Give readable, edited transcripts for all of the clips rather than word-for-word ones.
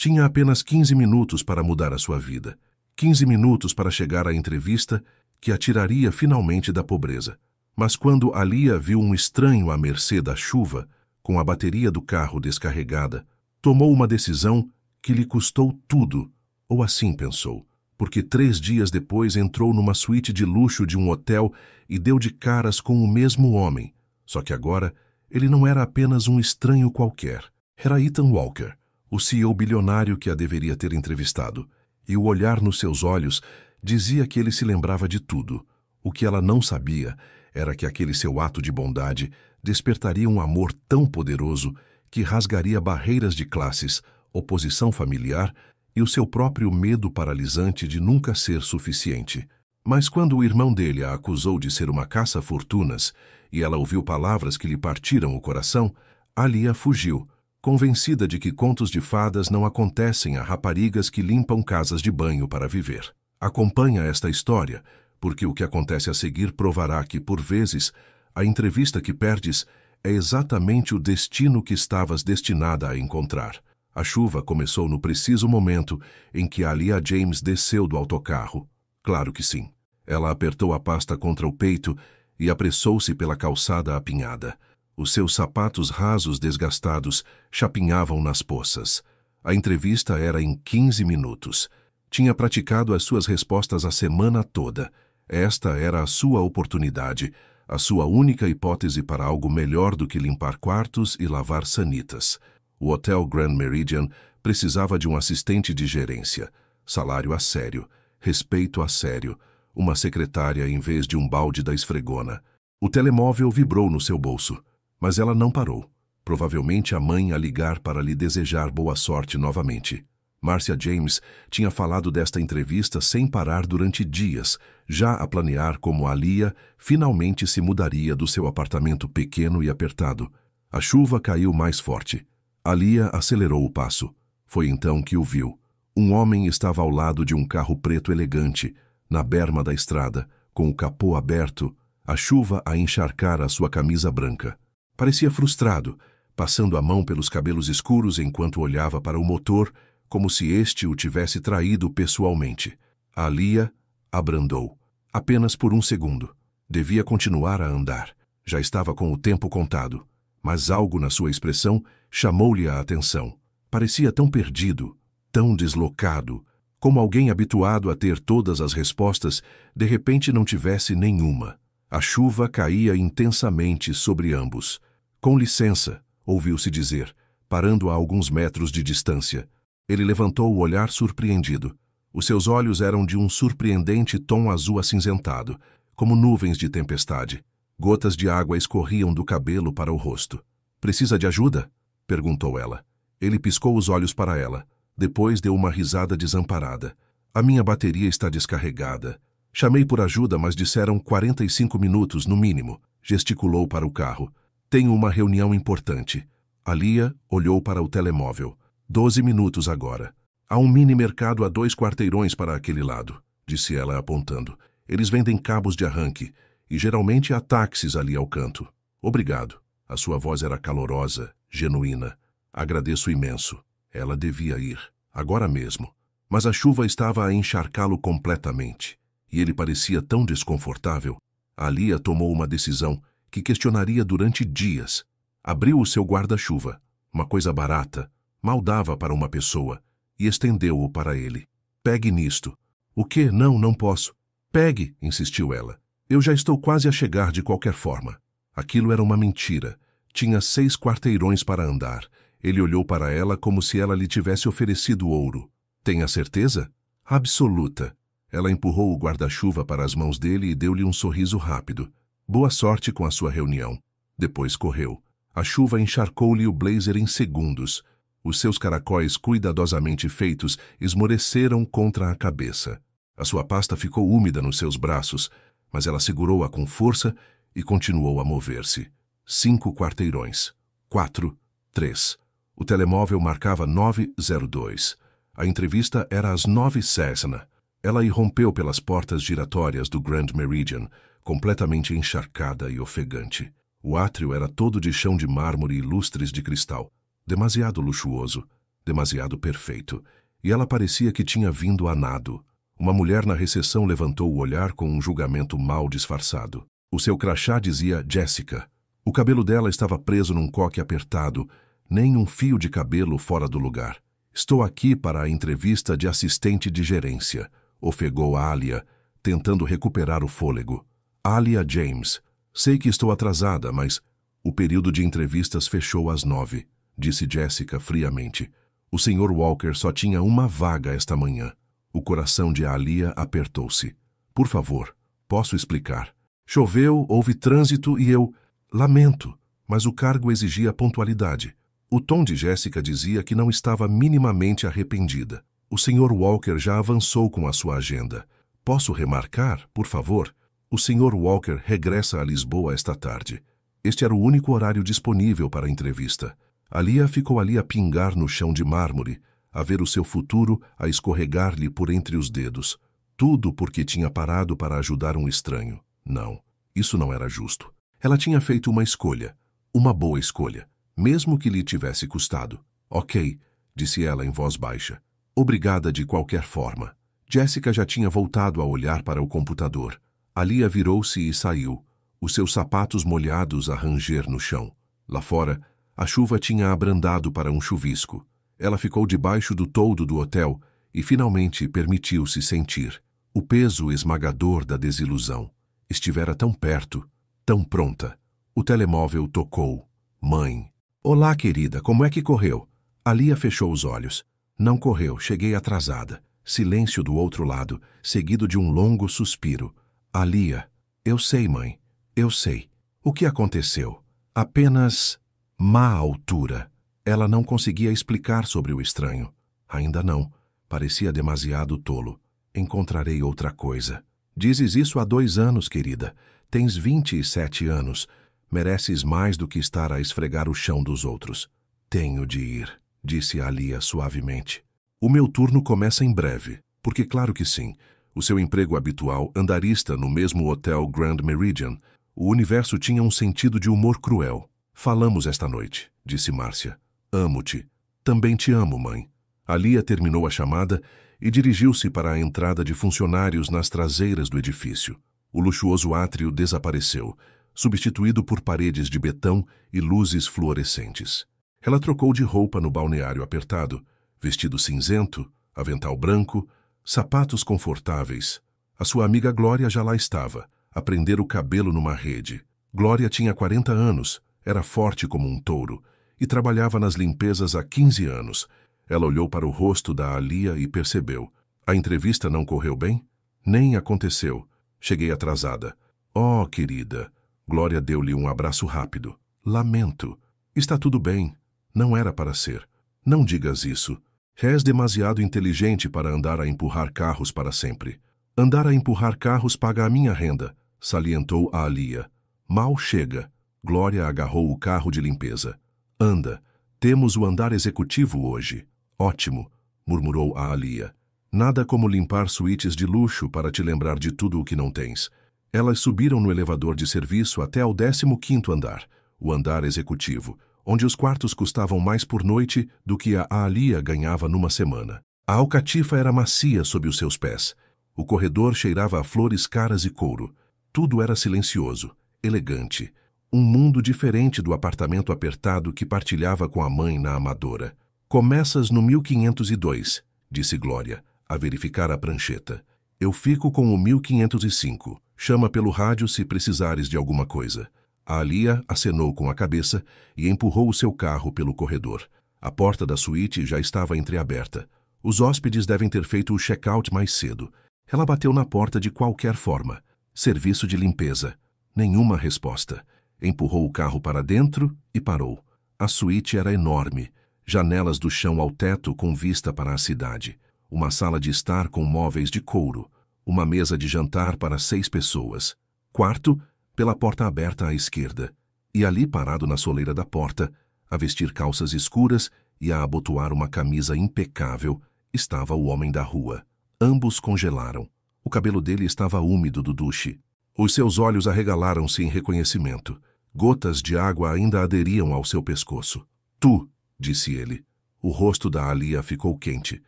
Tinha apenas 15 minutos para mudar a sua vida. 15 minutos para chegar à entrevista que a tiraria finalmente da pobreza. Mas quando Alia viu um estranho à mercê da chuva, com a bateria do carro descarregada, tomou uma decisão que lhe custou tudo, ou assim pensou, porque 3 dias depois entrou numa suíte de luxo de um hotel e deu de caras com o mesmo homem. Só que agora ele não era apenas um estranho qualquer. Era Ethan Walker, o CEO bilionário que a deveria ter entrevistado, e o olhar nos seus olhos dizia que ele se lembrava de tudo. O que ela não sabia era que aquele seu ato de bondade despertaria um amor tão poderoso que rasgaria barreiras de classes, oposição familiar e o seu próprio medo paralisante de nunca ser suficiente. Mas quando o irmão dele a acusou de ser uma caça-fortunas e ela ouviu palavras que lhe partiram o coração, Alia fugiu, convencida de que contos de fadas não acontecem a raparigas que limpam casas de banho para viver. Acompanha esta história, porque o que acontece a seguir provará que, por vezes, a entrevista que perdes é exatamente o destino que estavas destinada a encontrar. A chuva começou no preciso momento em que Alia James desceu do autocarro. Claro que sim. Ela apertou a pasta contra o peito e apressou-se pela calçada apinhada. Os seus sapatos rasos desgastados chapinhavam nas poças. A entrevista era em 15 minutos. Tinha praticado as suas respostas a semana toda. Esta era a sua oportunidade, a sua única hipótese para algo melhor do que limpar quartos e lavar sanitas. O Hotel Grand Meridian precisava de um assistente de gerência, salário a sério, respeito a sério, uma secretária em vez de um balde da esfregona. O telemóvel vibrou no seu bolso, mas ela não parou. Provavelmente a mãe a ligar para lhe desejar boa sorte novamente. Marcia James tinha falado desta entrevista sem parar durante dias, já a planear como Alia finalmente se mudaria do seu apartamento pequeno e apertado. A chuva caiu mais forte. Alia acelerou o passo. Foi então que o viu. Um homem estava ao lado de um carro preto elegante, na berma da estrada, com o capô aberto, a chuva a encharcar a sua camisa branca. Parecia frustrado, passando a mão pelos cabelos escuros enquanto olhava para o motor, como se este o tivesse traído pessoalmente. Alia abrandou. Apenas por um segundo. Devia continuar a andar. Já estava com o tempo contado. Mas algo na sua expressão chamou-lhe a atenção. Parecia tão perdido, tão deslocado, como alguém habituado a ter todas as respostas, de repente não tivesse nenhuma. A chuva caía intensamente sobre ambos. Com licença, ouviu-se dizer, parando a alguns metros de distância. Ele levantou o olhar surpreendido. Os seus olhos eram de um surpreendente tom azul acinzentado, como nuvens de tempestade. Gotas de água escorriam do cabelo para o rosto. "Precisa de ajuda?" perguntou ela. Ele piscou os olhos para ela. Depois deu uma risada desamparada. "A minha bateria está descarregada. Chamei por ajuda, mas disseram 45 minutos no mínimo." Gesticulou para o carro. "Tenho uma reunião importante." Alia olhou para o telemóvel. 12 minutos agora. "Há um mini-mercado a 2 quarteirões para aquele lado", disse ela apontando. "Eles vendem cabos de arranque, e geralmente há táxis ali ao canto." "Obrigado." A sua voz era calorosa, genuína. "Agradeço imenso." Ela devia ir, agora mesmo. Mas a chuva estava a encharcá-lo completamente, e ele parecia tão desconfortável. Alia tomou uma decisão que questionaria durante dias. Abriu o seu guarda-chuva, uma coisa barata, mal dava para uma pessoa, e estendeu-o para ele. "Pegue nisto." "O quê? Não posso." "Pegue", insistiu ela. "Eu já estou quase a chegar de qualquer forma." Aquilo era uma mentira. Tinha 6 quarteirões para andar. Ele olhou para ela como se ela lhe tivesse oferecido ouro. "Tem a certeza?" "Absoluta." Ela empurrou o guarda-chuva para as mãos dele e deu-lhe um sorriso rápido. "Boa sorte com a sua reunião." Depois correu. A chuva encharcou-lhe o blazer em segundos. Os seus caracóis cuidadosamente feitos esmoreceram contra a cabeça. A sua pasta ficou úmida nos seus braços, mas ela segurou-a com força e continuou a mover-se. 5 quarteirões. 4, 3. O telemóvel marcava 9:02. A entrevista era às 9 Cessna. Ela irrompeu pelas portas giratórias do Grand Meridian, completamente encharcada e ofegante. O átrio era todo de chão de mármore e lustres de cristal. Demasiado luxuoso. demasiado perfeito, e ela parecia que tinha vindo a nado. Uma mulher na recepção levantou o olhar com um julgamento mal disfarçado. O seu crachá dizia Jessica. O cabelo dela estava preso num coque apertado, nem um fio de cabelo fora do lugar. Estou aqui para a entrevista de assistente de gerência, ofegou Alia, tentando recuperar o fôlego. Alia James. Sei que estou atrasada, mas o período de entrevistas fechou às 9, disse Jessica friamente. O Sr. Walker só tinha uma vaga esta manhã. O coração de Alia apertou-se. Por favor, posso explicar. Choveu, houve trânsito e eu... Lamento, mas o cargo exigia pontualidade. O tom de Jessica dizia que não estava minimamente arrependida. O Sr. Walker já avançou com a sua agenda. Posso remarcar, por favor? O Sr. Walker regressa a Lisboa esta tarde. Este era o único horário disponível para a entrevista. Alia ficou ali a pingar no chão de mármore, a ver o seu futuro a escorregar-lhe por entre os dedos. Tudo porque tinha parado para ajudar um estranho. Não, isso não era justo. Ela tinha feito uma escolha, uma boa escolha, mesmo que lhe tivesse custado. Ok, disse ela em voz baixa. Obrigada de qualquer forma. Jessica já tinha voltado a olhar para o computador. Alia virou-se e saiu, os seus sapatos molhados a ranger no chão. Lá fora, a chuva tinha abrandado para um chuvisco. Ela ficou debaixo do toldo do hotel e finalmente permitiu-se sentir o peso esmagador da desilusão. Estivera tão perto, tão pronta. O telemóvel tocou. Mãe. Olá, querida, como é que correu? Alia fechou os olhos. Não correu, cheguei atrasada. Silêncio do outro lado, seguido de um longo suspiro. Alia. Eu sei, mãe. Eu sei. O que aconteceu? Apenas má altura. Ela não conseguia explicar sobre o estranho. Ainda não. Parecia demasiado tolo. Encontrarei outra coisa. Dizes isso há 2 anos, querida. Tens 27 anos. Mereces mais do que estar a esfregar o chão dos outros. Tenho de ir, disse Alia suavemente. O meu turno começa em breve, porque claro que sim. O seu emprego habitual, andarista no mesmo hotel Grand Meridian, o universo tinha um sentido de humor cruel. Falamos esta noite, disse Márcia. Amo-te. Também te amo, mãe. Alia terminou a chamada e dirigiu-se para a entrada de funcionários nas traseiras do edifício. O luxuoso átrio desapareceu, substituído por paredes de betão e luzes fluorescentes. Ela trocou de roupa no balneário apertado, vestido cinzento, avental branco, sapatos confortáveis. A sua amiga Glória já lá estava, a prender o cabelo numa rede. Glória tinha 40 anos, era forte como um touro e trabalhava nas limpezas há 15 anos. Ela olhou para o rosto da Alia e percebeu. A entrevista não correu bem? Nem aconteceu. Cheguei atrasada. Oh, querida. Glória deu-lhe um abraço rápido. Lamento. Está tudo bem. Não era para ser. Não digas isso. És demasiado inteligente para andar a empurrar carros para sempre. Andar a empurrar carros paga a minha renda, salientou a Alia. Mal chega. Glória agarrou o carro de limpeza. Anda. Temos o andar executivo hoje. Ótimo, murmurou a Alia. Nada como limpar suítes de luxo para te lembrar de tudo o que não tens. Elas subiram no elevador de serviço até ao 15º andar, o andar executivo, onde os quartos custavam mais por noite do que a Alia ganhava numa semana. A alcatifa era macia sob os seus pés. O corredor cheirava a flores caras e couro. Tudo era silencioso, elegante. Um mundo diferente do apartamento apertado que partilhava com a mãe na Amadora. Começas no 1502, disse Glória, a verificar a prancheta. Eu fico com o 1505. Chama pelo rádio se precisares de alguma coisa. A Alia acenou com a cabeça e empurrou o seu carro pelo corredor. A porta da suíte já estava entreaberta. Os hóspedes devem ter feito o check-out mais cedo. Ela bateu na porta de qualquer forma. Serviço de limpeza. Nenhuma resposta. Empurrou o carro para dentro e parou. A suíte era enorme. Janelas do chão ao teto com vista para a cidade. Uma sala de estar com móveis de couro. Uma mesa de jantar para 6 pessoas. Quarto, pela porta aberta à esquerda. E ali parado na soleira da porta, a vestir calças escuras e a abotoar uma camisa impecável, estava o homem da rua. Ambos congelaram. O cabelo dele estava úmido do duche. Os seus olhos arregalaram-se em reconhecimento. Gotas de água ainda aderiam ao seu pescoço. Tu, disse ele. O rosto da Alia ficou quente.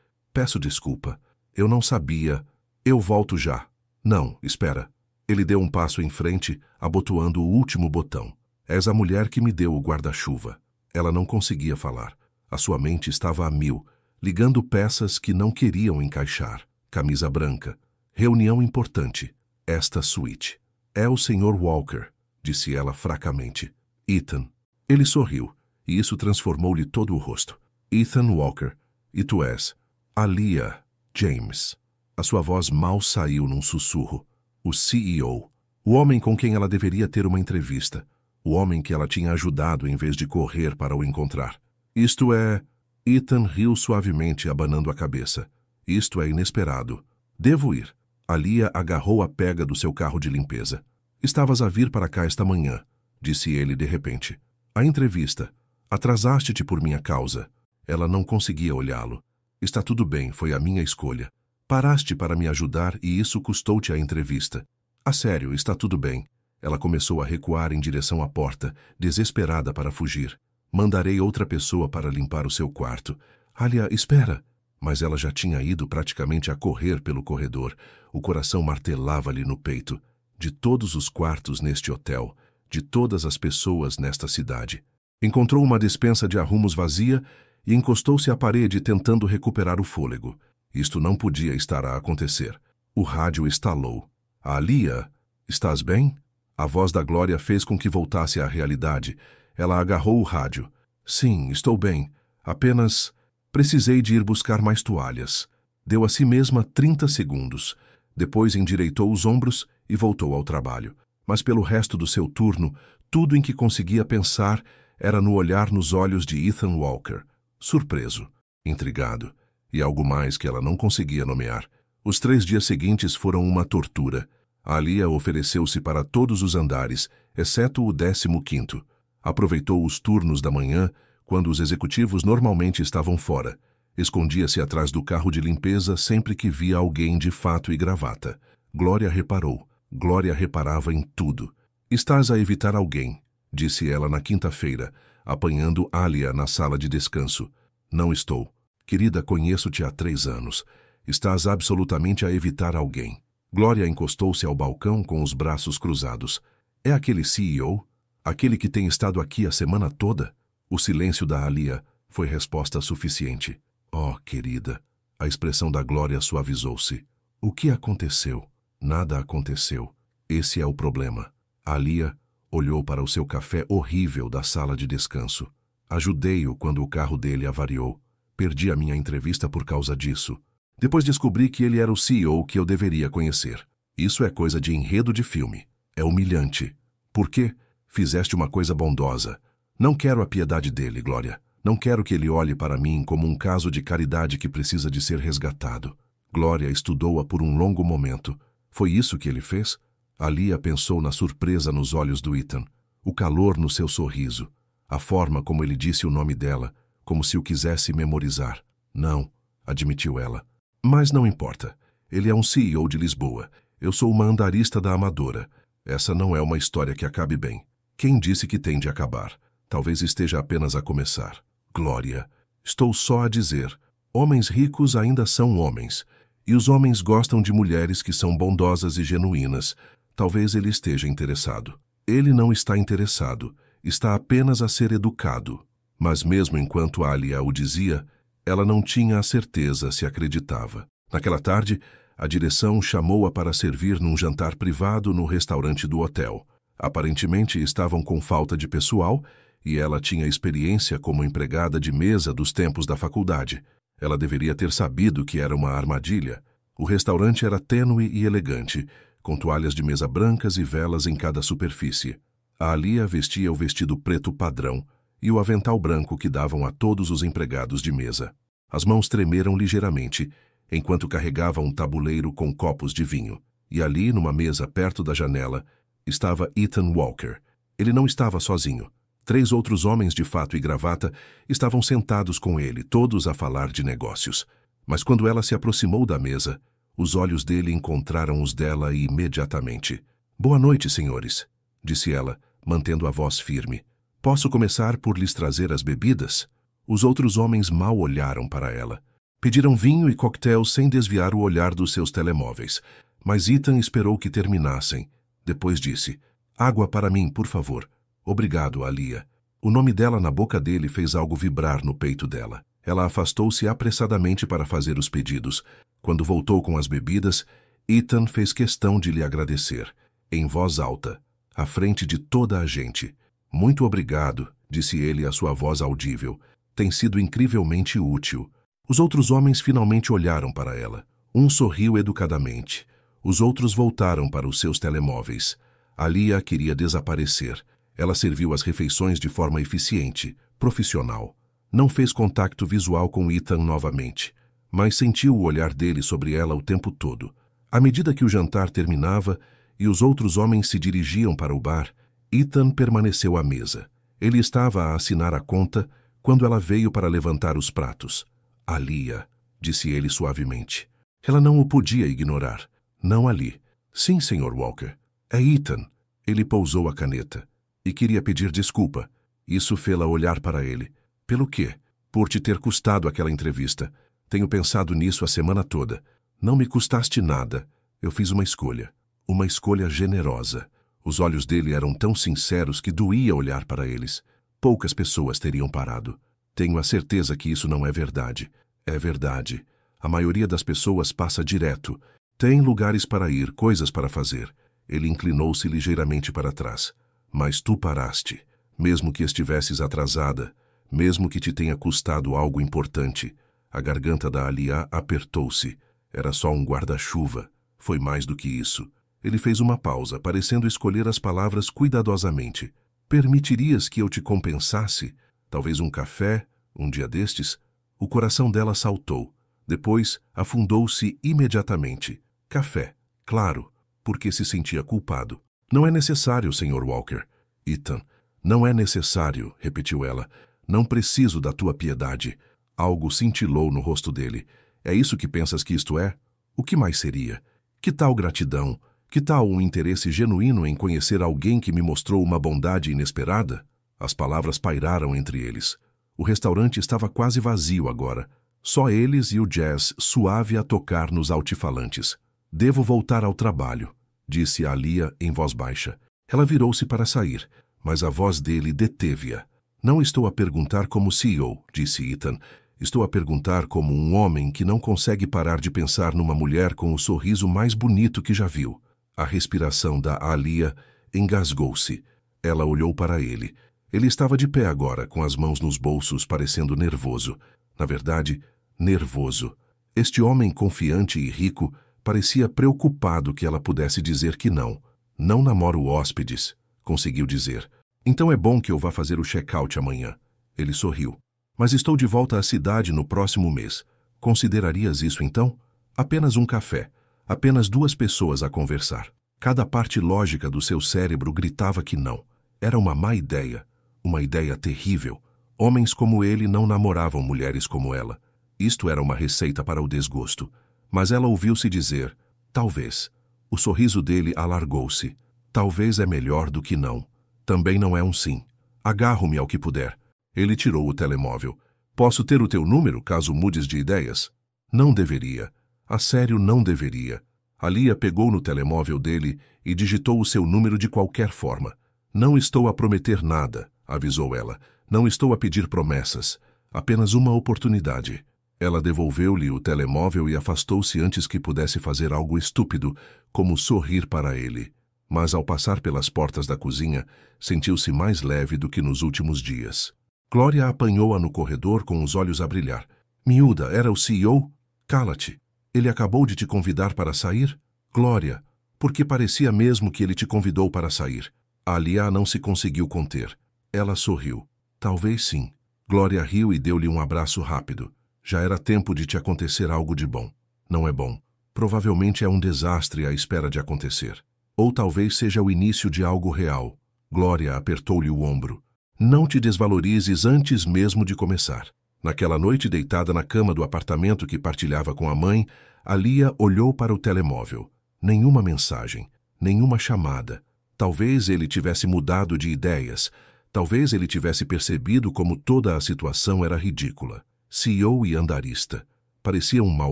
Peço desculpa. Eu não sabia. Eu volto já. Não, espera. Ele deu um passo em frente, abotoando o último botão. És a mulher que me deu o guarda-chuva. Ela não conseguia falar. A sua mente estava a mil, ligando peças que não queriam encaixar. Camisa branca. Reunião importante. Esta suíte. É o Sr. Walker, disse ela fracamente. Ethan. Ele sorriu, e isso transformou-lhe todo o rosto. Ethan Walker. E tu és? Alia James. A sua voz mal saiu num sussurro. O CEO. O homem com quem ela deveria ter uma entrevista. O homem que ela tinha ajudado em vez de correr para o encontrar. Isto é... Ethan riu suavemente, abanando a cabeça. Isto é inesperado. Devo ir. Alia agarrou a pega do seu carro de limpeza. Estavas a vir para cá esta manhã, disse ele de repente. A entrevista. Atrasaste-te por minha causa. Ela não conseguia olhá-lo. Está tudo bem, foi a minha escolha. Paraste para me ajudar e isso custou-te a entrevista. A sério, está tudo bem. Ela começou a recuar em direção à porta, desesperada para fugir. Mandarei outra pessoa para limpar o seu quarto. Alia, espera. Mas ela já tinha ido praticamente a correr pelo corredor. O coração martelava-lhe no peito. De todos os quartos neste hotel, de todas as pessoas nesta cidade. Encontrou uma despensa de arrumos vazia e encostou-se à parede tentando recuperar o fôlego. Isto não podia estar a acontecer. O rádio estalou. Alia, estás bem? A voz da Glória fez com que voltasse à realidade. Ela agarrou o rádio. Sim, estou bem. Apenas... precisei de ir buscar mais toalhas. Deu a si mesma 30 segundos. Depois endireitou os ombros e voltou ao trabalho. Mas pelo resto do seu turno, tudo em que conseguia pensar era no olhar nos olhos de Ethan Walker. Surpreso, intrigado, e algo mais que ela não conseguia nomear. Os 3 dias seguintes foram uma tortura. Alia ofereceu-se para todos os andares, exceto o 15º. Aproveitou os turnos da manhã, quando os executivos normalmente estavam fora. Escondia-se atrás do carro de limpeza sempre que via alguém de fato e gravata. Glória reparou. Glória reparava em tudo. Estás a evitar alguém, disse ela na quinta-feira, apanhando Alia na sala de descanso. Não estou. Querida, conheço-te há 3 anos. Estás absolutamente a evitar alguém. Glória encostou-se ao balcão com os braços cruzados. É aquele CEO? Aquele que tem estado aqui a semana toda? O silêncio da Alia foi resposta suficiente. Oh, querida. A expressão da Glória suavizou-se. O que aconteceu? Nada aconteceu. Esse é o problema. Alia olhou para o seu café horrível da sala de descanso. Ajudei-o quando o carro dele avariou. Perdi a minha entrevista por causa disso. Depois descobri que ele era o CEO que eu deveria conhecer. Isso é coisa de enredo de filme. É humilhante. Por quê? Fizeste uma coisa bondosa. Não quero a piedade dele, Glória. Não quero que ele olhe para mim como um caso de caridade que precisa de ser resgatado. Glória estudou-a por um longo momento. Foi isso que ele fez? Alia pensou na surpresa nos olhos do Ethan, o calor no seu sorriso, a forma como ele disse o nome dela, como se o quisesse memorizar. Não, admitiu ela. Mas não importa. Ele é um CEO de Lisboa. Eu sou uma andarista da Amadora. Essa não é uma história que acabe bem. Quem disse que tem de acabar? Talvez esteja apenas a começar. Glória, estou só a dizer. Homens ricos ainda são homens. E os homens gostam de mulheres que são bondosas e genuínas. Talvez ele esteja interessado. Ele não está interessado. Está apenas a ser educado. Mas mesmo enquanto Alia o dizia, ela não tinha a certeza se acreditava. Naquela tarde, a direção chamou-a para servir num jantar privado no restaurante do hotel. Aparentemente estavam com falta de pessoal e ela tinha experiência como empregada de mesa dos tempos da faculdade. Ela deveria ter sabido que era uma armadilha. O restaurante era tênue e elegante, com toalhas de mesa brancas e velas em cada superfície. A Alia vestia o vestido preto padrão e o avental branco que davam a todos os empregados de mesa. As mãos tremeram ligeiramente, enquanto carregava um tabuleiro com copos de vinho. E ali, numa mesa perto da janela, estava Ethan Walker. Ele não estava sozinho. 3 outros homens de fato e gravata estavam sentados com ele, todos a falar de negócios. Mas quando ela se aproximou da mesa, os olhos dele encontraram os dela imediatamente. Boa noite, senhores, disse ela, mantendo a voz firme. Posso começar por lhes trazer as bebidas? Os outros homens mal olharam para ela. Pediram vinho e coquetel sem desviar o olhar dos seus telemóveis. Mas Ethan esperou que terminassem. Depois disse: água para mim, por favor. Obrigado, Alia. O nome dela na boca dele fez algo vibrar no peito dela. Ela afastou-se apressadamente para fazer os pedidos. Quando voltou com as bebidas, Ethan fez questão de lhe agradecer, em voz alta, à frente de toda a gente. Muito obrigado, disse ele a sua voz audível. Tem sido incrivelmente útil. Os outros homens finalmente olharam para ela. Um sorriu educadamente. Os outros voltaram para os seus telemóveis. Alia queria desaparecer. Ela serviu as refeições de forma eficiente, profissional. Não fez contato visual com Ethan novamente, mas sentiu o olhar dele sobre ela o tempo todo. À medida que o jantar terminava e os outros homens se dirigiam para o bar, Ethan permaneceu à mesa. Ele estava a assinar a conta quando ela veio para levantar os pratos. Alia, disse ele suavemente. Ela não o podia ignorar. Não ali. Sim, Sr. Walker. É Ethan. Ele pousou a caneta. E queria pedir desculpa. Isso fê-la olhar para ele. Pelo quê? Por te ter custado aquela entrevista. Tenho pensado nisso a semana toda. Não me custaste nada. Eu fiz uma escolha. Uma escolha generosa. Os olhos dele eram tão sinceros que doía olhar para eles. Poucas pessoas teriam parado. Tenho a certeza que isso não é verdade. É verdade. A maioria das pessoas passa direto. Tem lugares para ir, coisas para fazer. Ele inclinou-se ligeiramente para trás. Mas tu paraste. Mesmo que estivesses atrasada, mesmo que te tenha custado algo importante. A garganta da Alia apertou-se. Era só um guarda-chuva. Foi mais do que isso. Ele fez uma pausa, parecendo escolher as palavras cuidadosamente. Permitirias que eu te compensasse? Talvez um café, um dia destes? O coração dela saltou. Depois, afundou-se imediatamente. Café, claro, porque se sentia culpado. Não é necessário, Sr. Walker. Ethan, não é necessário, repetiu ela. Não preciso da tua piedade. Algo cintilou no rosto dele. É isso que pensas que isto é? O que mais seria? Que tal gratidão? Que tal um interesse genuíno em conhecer alguém que me mostrou uma bondade inesperada? As palavras pairaram entre eles. O restaurante estava quase vazio agora. Só eles e o jazz suave a tocar nos altifalantes. Devo voltar ao trabalho, disse Alia em voz baixa. Ela virou-se para sair, mas a voz dele deteve-a. Não estou a perguntar como CEO, disse Ethan. Estou a perguntar como um homem que não consegue parar de pensar numa mulher com o sorriso mais bonito que já viu. A respiração da Alia engasgou-se. Ela olhou para ele. Ele estava de pé agora, com as mãos nos bolsos, parecendo nervoso. Na verdade, nervoso. Este homem confiante e rico parecia preocupado que ela pudesse dizer que não. Não namoro hóspedes, conseguiu dizer. Então é bom que eu vá fazer o check-out amanhã. Ele sorriu. Mas estou de volta à cidade no próximo mês. Considerarias isso então? Apenas um café. Apenas duas pessoas a conversar. Cada parte lógica do seu cérebro gritava que não. Era uma má ideia. Uma ideia terrível. Homens como ele não namoravam mulheres como ela. Isto era uma receita para o desgosto. Mas ela ouviu-se dizer, talvez. O sorriso dele alargou-se. Talvez é melhor do que não. Também não é um sim. Agarro-me ao que puder. Ele tirou o telemóvel. Posso ter o teu número, caso mudes de ideias? Não deveria. A sério, não deveria. Alia pegou no telemóvel dele e digitou o seu número de qualquer forma. Não estou a prometer nada, avisou ela. Não estou a pedir promessas. Apenas uma oportunidade. Ela devolveu-lhe o telemóvel e afastou-se antes que pudesse fazer algo estúpido, como sorrir para ele. Mas ao passar pelas portas da cozinha, sentiu-se mais leve do que nos últimos dias. Glória apanhou-a no corredor com os olhos a brilhar. Miúda, era o CEO? Cala-te. Ele acabou de te convidar para sair? Glória, porque parecia mesmo que ele te convidou para sair. A Alia não se conseguiu conter. Ela sorriu. Talvez sim. Glória riu e deu-lhe um abraço rápido. Já era tempo de te acontecer algo de bom. Não é bom. Provavelmente é um desastre à espera de acontecer. Ou talvez seja o início de algo real. Glória apertou-lhe o ombro. Não te desvalorizes antes mesmo de começar. Naquela noite, deitada na cama do apartamento que partilhava com a mãe, Alia olhou para o telemóvel. Nenhuma mensagem, nenhuma chamada. Talvez ele tivesse mudado de ideias. Talvez ele tivesse percebido como toda a situação era ridícula. CEO e andarista. Parecia um mau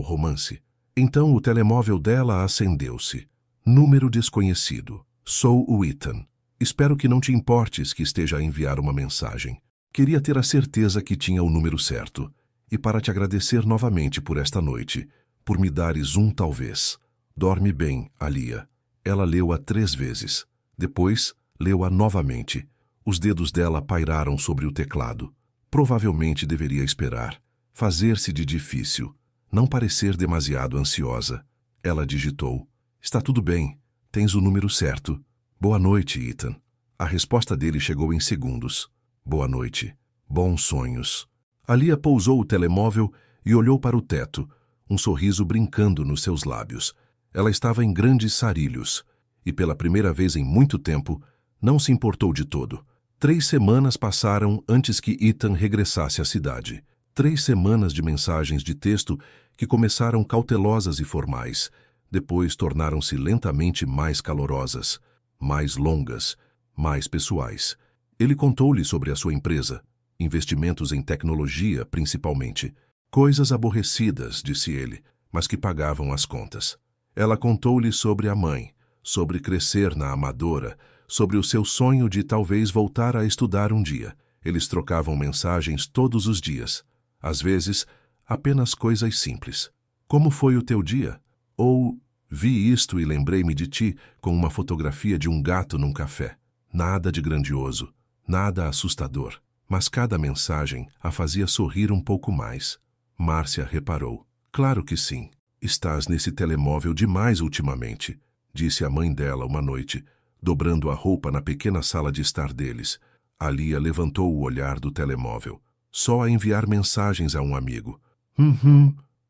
romance. Então o telemóvel dela acendeu-se. Número desconhecido. Sou o Ethan. Espero que não te importes que esteja a enviar uma mensagem. Queria ter a certeza que tinha o número certo. E para te agradecer novamente por esta noite, por me dares um talvez. Dorme bem, Alia. Ela leu-a 3 vezes. Depois, leu-a novamente. Os dedos dela pairaram sobre o teclado. Provavelmente deveria esperar. Fazer-se de difícil. Não parecer demasiado ansiosa. Ela digitou. Está tudo bem. Tens o número certo. Boa noite, Ethan. A resposta dele chegou em segundos. Boa noite. Bons sonhos. Alia pousou o telemóvel e olhou para o teto, um sorriso brincando nos seus lábios. Ela estava em grandes sarilhos e, pela primeira vez em muito tempo, não se importou de todo. 3 semanas passaram antes que Ethan regressasse à cidade. 3 semanas de mensagens de texto que começaram cautelosas e formais, depois tornaram-se lentamente mais calorosas, mais longas, mais pessoais. Ele contou-lhe sobre a sua empresa, investimentos em tecnologia, principalmente. Coisas aborrecidas, disse ele, mas que pagavam as contas. Ela contou-lhe sobre a mãe, sobre crescer na Amadora, sobre o seu sonho de talvez voltar a estudar um dia. Eles trocavam mensagens todos os dias. Às vezes, apenas coisas simples. Como foi o teu dia? Ou, vi isto e lembrei-me de ti com uma fotografia de um gato num café. Nada de grandioso, nada assustador. Mas cada mensagem a fazia sorrir um pouco mais. Márcia reparou. Claro que sim. Estás nesse telemóvel demais ultimamente, disse a mãe dela uma noite, dobrando a roupa na pequena sala de estar deles. Alia levantou o olhar do telemóvel. Só a enviar mensagens a um amigo.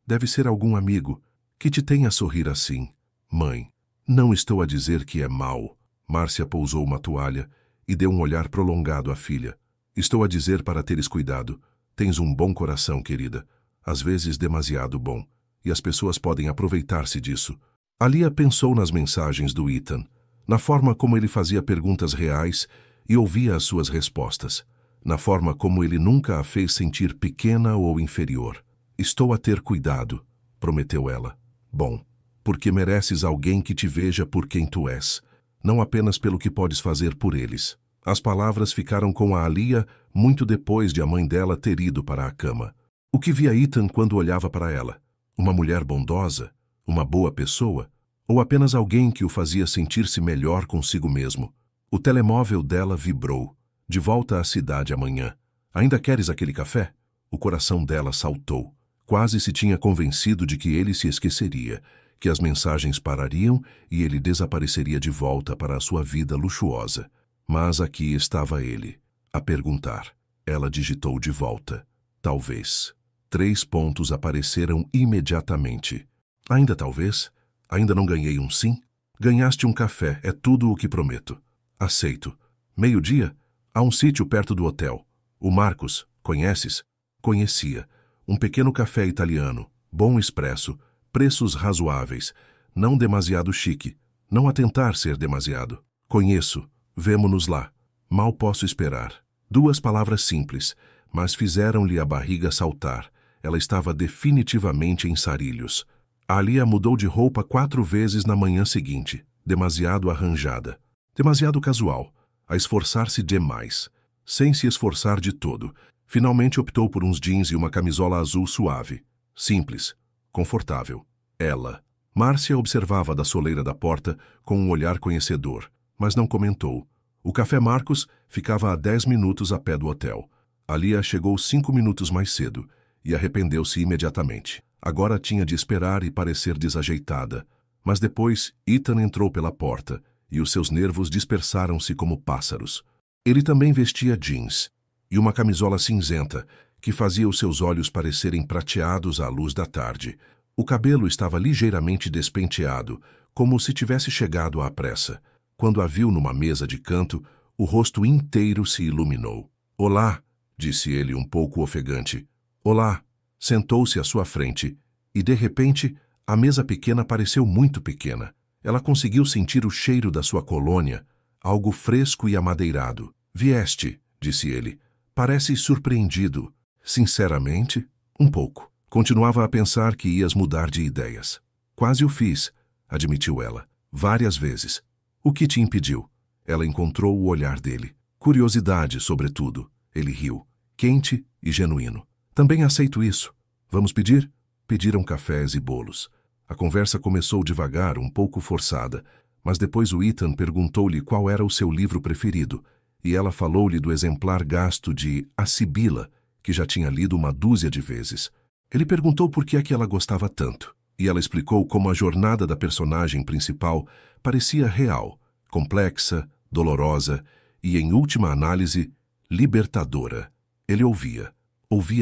Deve ser algum amigo que te tem a sorrir assim. Mãe, não estou a dizer que é mau. Márcia pousou uma toalha e deu um olhar prolongado à filha. Estou a dizer para teres cuidado. Tens um bom coração, querida. Às vezes demasiado bom. E as pessoas podem aproveitar-se disso. Alia pensou nas mensagens do Ethan, na forma como ele fazia perguntas reais e ouvia as suas respostas, na forma como ele nunca a fez sentir pequena ou inferior. Estou a ter cuidado, prometeu ela. Bom, porque mereces alguém que te veja por quem tu és, não apenas pelo que podes fazer por eles. As palavras ficaram com a Alia muito depois de a mãe dela ter ido para a cama. O que via Ethan quando olhava para ela? Uma mulher bondosa? Uma boa pessoa? Ou apenas alguém que o fazia sentir-se melhor consigo mesmo? O telemóvel dela vibrou. De volta à cidade amanhã. Ainda queres aquele café? O coração dela saltou. Quase se tinha convencido de que ele se esqueceria, que as mensagens parariam e ele desapareceria de volta para a sua vida luxuosa. Mas aqui estava ele, a perguntar. Ela digitou de volta. Talvez. 3 pontos apareceram imediatamente. Ainda talvez? Ainda não ganhei um sim? Ganhaste um café, é tudo o que prometo. Aceito. 12:00? Há um sítio perto do hotel. O Marcos, conheces? Conhecia. Um pequeno café italiano, bom expresso, preços razoáveis, não demasiado chique, não a tentar ser demasiado. Conheço. Vemo-nos lá. Mal posso esperar. 2 palavras simples, mas fizeram-lhe a barriga saltar. Ela estava definitivamente em sarilhos. Alia mudou de roupa 4 vezes na manhã seguinte. Demasiado arranjada. Demasiado casual. A esforçar-se demais. Sem se esforçar de todo. Finalmente optou por uns jeans e uma camisola azul suave. Simples. Confortável. Ela. Márcia observava da soleira da porta com um olhar conhecedor, mas não comentou. O Café Marcos ficava a 10 minutos a pé do hotel. Alia chegou 5 minutos mais cedo e arrependeu-se imediatamente. Agora tinha de esperar e parecer desajeitada. Mas depois Ethan entrou pela porta e os seus nervos dispersaram-se como pássaros. Ele também vestia jeans e uma camisola cinzenta que fazia os seus olhos parecerem prateados à luz da tarde. O cabelo estava ligeiramente despenteado, como se tivesse chegado à pressa. Quando a viu numa mesa de canto, o rosto inteiro se iluminou. Olá, disse ele um pouco ofegante. Olá. Sentou-se à sua frente e, de repente, a mesa pequena pareceu muito pequena. Ela conseguiu sentir o cheiro da sua colônia, algo fresco e amadeirado. Vieste, disse ele. Parece surpreendido. Sinceramente, um pouco. Continuava a pensar que ias mudar de ideias. Quase o fiz, admitiu ela. Várias vezes. O que te impediu? Ela encontrou o olhar dele. Curiosidade, sobretudo. Ele riu, quente e genuíno. Também aceito isso. Vamos pedir? Pediram cafés e bolos. A conversa começou devagar, um pouco forçada, mas depois o Ethan perguntou-lhe qual era o seu livro preferido, e ela falou-lhe do exemplar gasto de A Sibila, que já tinha lido uma dúzia de vezes. Ele perguntou por que é que ela gostava tanto, e ela explicou como a jornada da personagem principal parecia real, complexa, dolorosa e, em última análise, libertadora. Ele ouvia